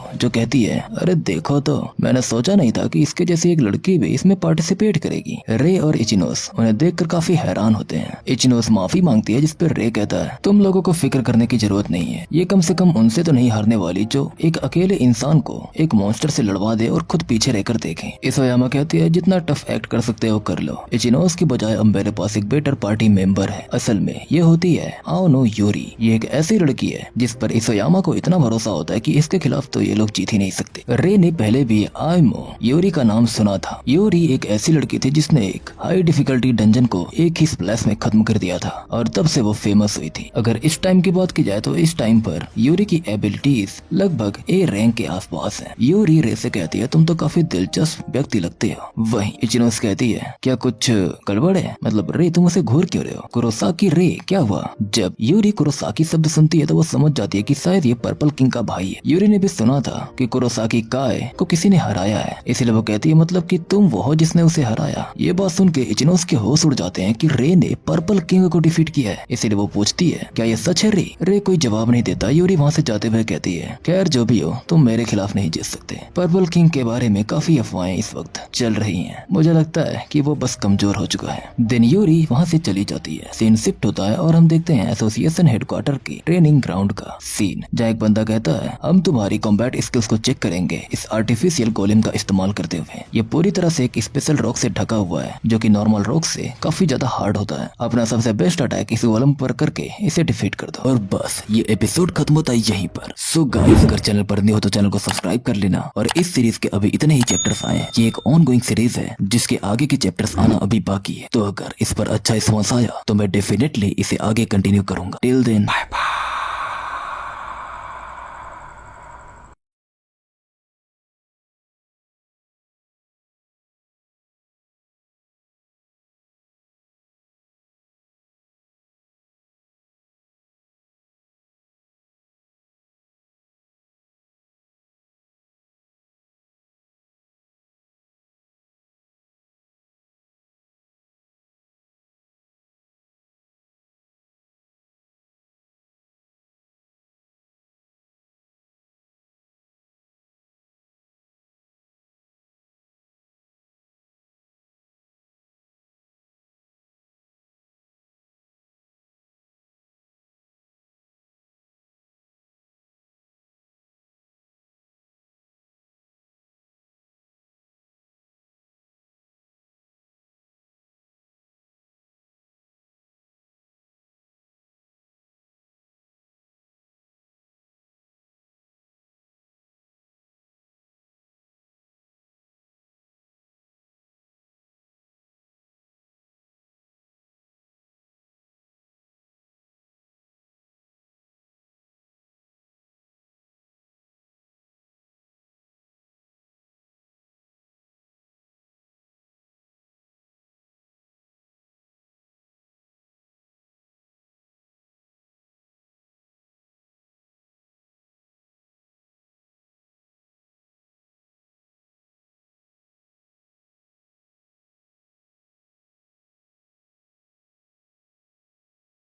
Speaker 1: जो कहती है अरे देखो तो मैंने सोचा नहीं था कि इसके जैसी एक लड़की भी इसमें पार्टिसिपेट करेगी। रे और इचिनोस उन्हें देखकर काफी हैरान होते हैं। इचिनोस माफी मांगती है जिस पर रे कहता है तुम लोगों को फिक्र करने की जरूरत नहीं है, ये कम से कम उनसे तो नहीं हारने वाली जो एक अकेले इंसान को एक मॉन्स्टर से लड़वा दे और खुद पीछे रहकर देखे। इसोयामा कहती है जितना टफ एक्ट कर सकते हो कर लो। इचिनोस की बजाय अब मेरे पास एक बेटर पार्टी मेंबर है। असल में ये होती है आओनो यूरी। ये एक ऐसी लड़की है जिस पर इसोयामा को इतना भरोसा होता है कि इसके खिलाफ तो ये लोग जीत ही नहीं सकते। रे ने पहले भी आइमो यूरी का नाम सुना था। यूरी एक ऐसी लड़की थी जिसने एक हाई डिफिकल्टी डंजन को एक ही स्प्लैश में खत्म कर दिया था और तब से वो फेमस हुई थी। अगर इस टाइम की बात की जाए तो इस टाइम पर यूरी की एबिलिटीज लगभग ए रैंक के आसपास है। यूरी रे से कहती है तुम तो काफी दिलचस्प व्यक्ति लगते हो। वहीं इचिनोस कहती है क्या कुछ गड़बड़ है, मतलब रे तुम उसे घूर क्यों रहे हो। कुरोसाकी रे क्या हुआ। जब यूरी कुरोसाकी शब्द सुनती है तो वो समझ जाती है कि शायद ये पर्पल किंग का भाई है। यूरी ने भी सुना था कि कुरोसाकी काय को किसी ने हराया है, इसलिए वो कहती है मतलब कि तुम वो हो जिसने उसे हराया। ये बात सुन के इचिनोस के होश उड़ जाते हैं कि रे ने पर्पल किंग को डिफीट किया है, इसीलिए वो पूछती है क्या ये सच है रे। रे कोई जवाब नहीं देता। यूरी वहाँ से जाते हुए कहती है खैर जो भी हो तुम मेरे खिलाफ नहीं जीत सकते। पर्पल किंग के बारे में काफी अफवाहें इस वक्त चल रही हैं, मुझे लगता है कि वो बस कमजोर हो चुका है। दिन यूरी वहाँ से चली जाती है। सीन शिफ्ट होता है और हम देखते हैं एसोसिएशन हेडक्वार्टर की ट्रेनिंग ग्राउंड का सीन, जहाँ एक बंदा कहता है हम तुम्हारी कॉम्बैट स्किल्स को चेक करेंगे इस आर्टिफिशियल गोलेम का इस्तेमाल करते हुए। ये पूरी तरह से एक स्पेशल रॉक से ढका हुआ है जो कि नॉर्मल रॉक से काफी ज्यादा हार्ड होता है। अपना सबसे बेस्ट अटैक इस गोलेम पर करके इसे डिफीट कर दो और बस ये एपिसोड खत्म होता है यहीं पर। सो गाइस, अगर चैनल पर नहीं हो तो चैनल को सब्सक्राइब कर लेना। और इस सीरीज के अभी इतने ही चैप्टर्स आए हैं। ये एक ऑनगोइंग सीरीज है जिसके आगे के चैप्टर्स आना अभी बाकी है। तो अगर इस पर अच्छा रिस्पॉन्स आया तो मैं डेफिनेटली इसे आगे कंटिन्यू करूंगा। Till then bye bye.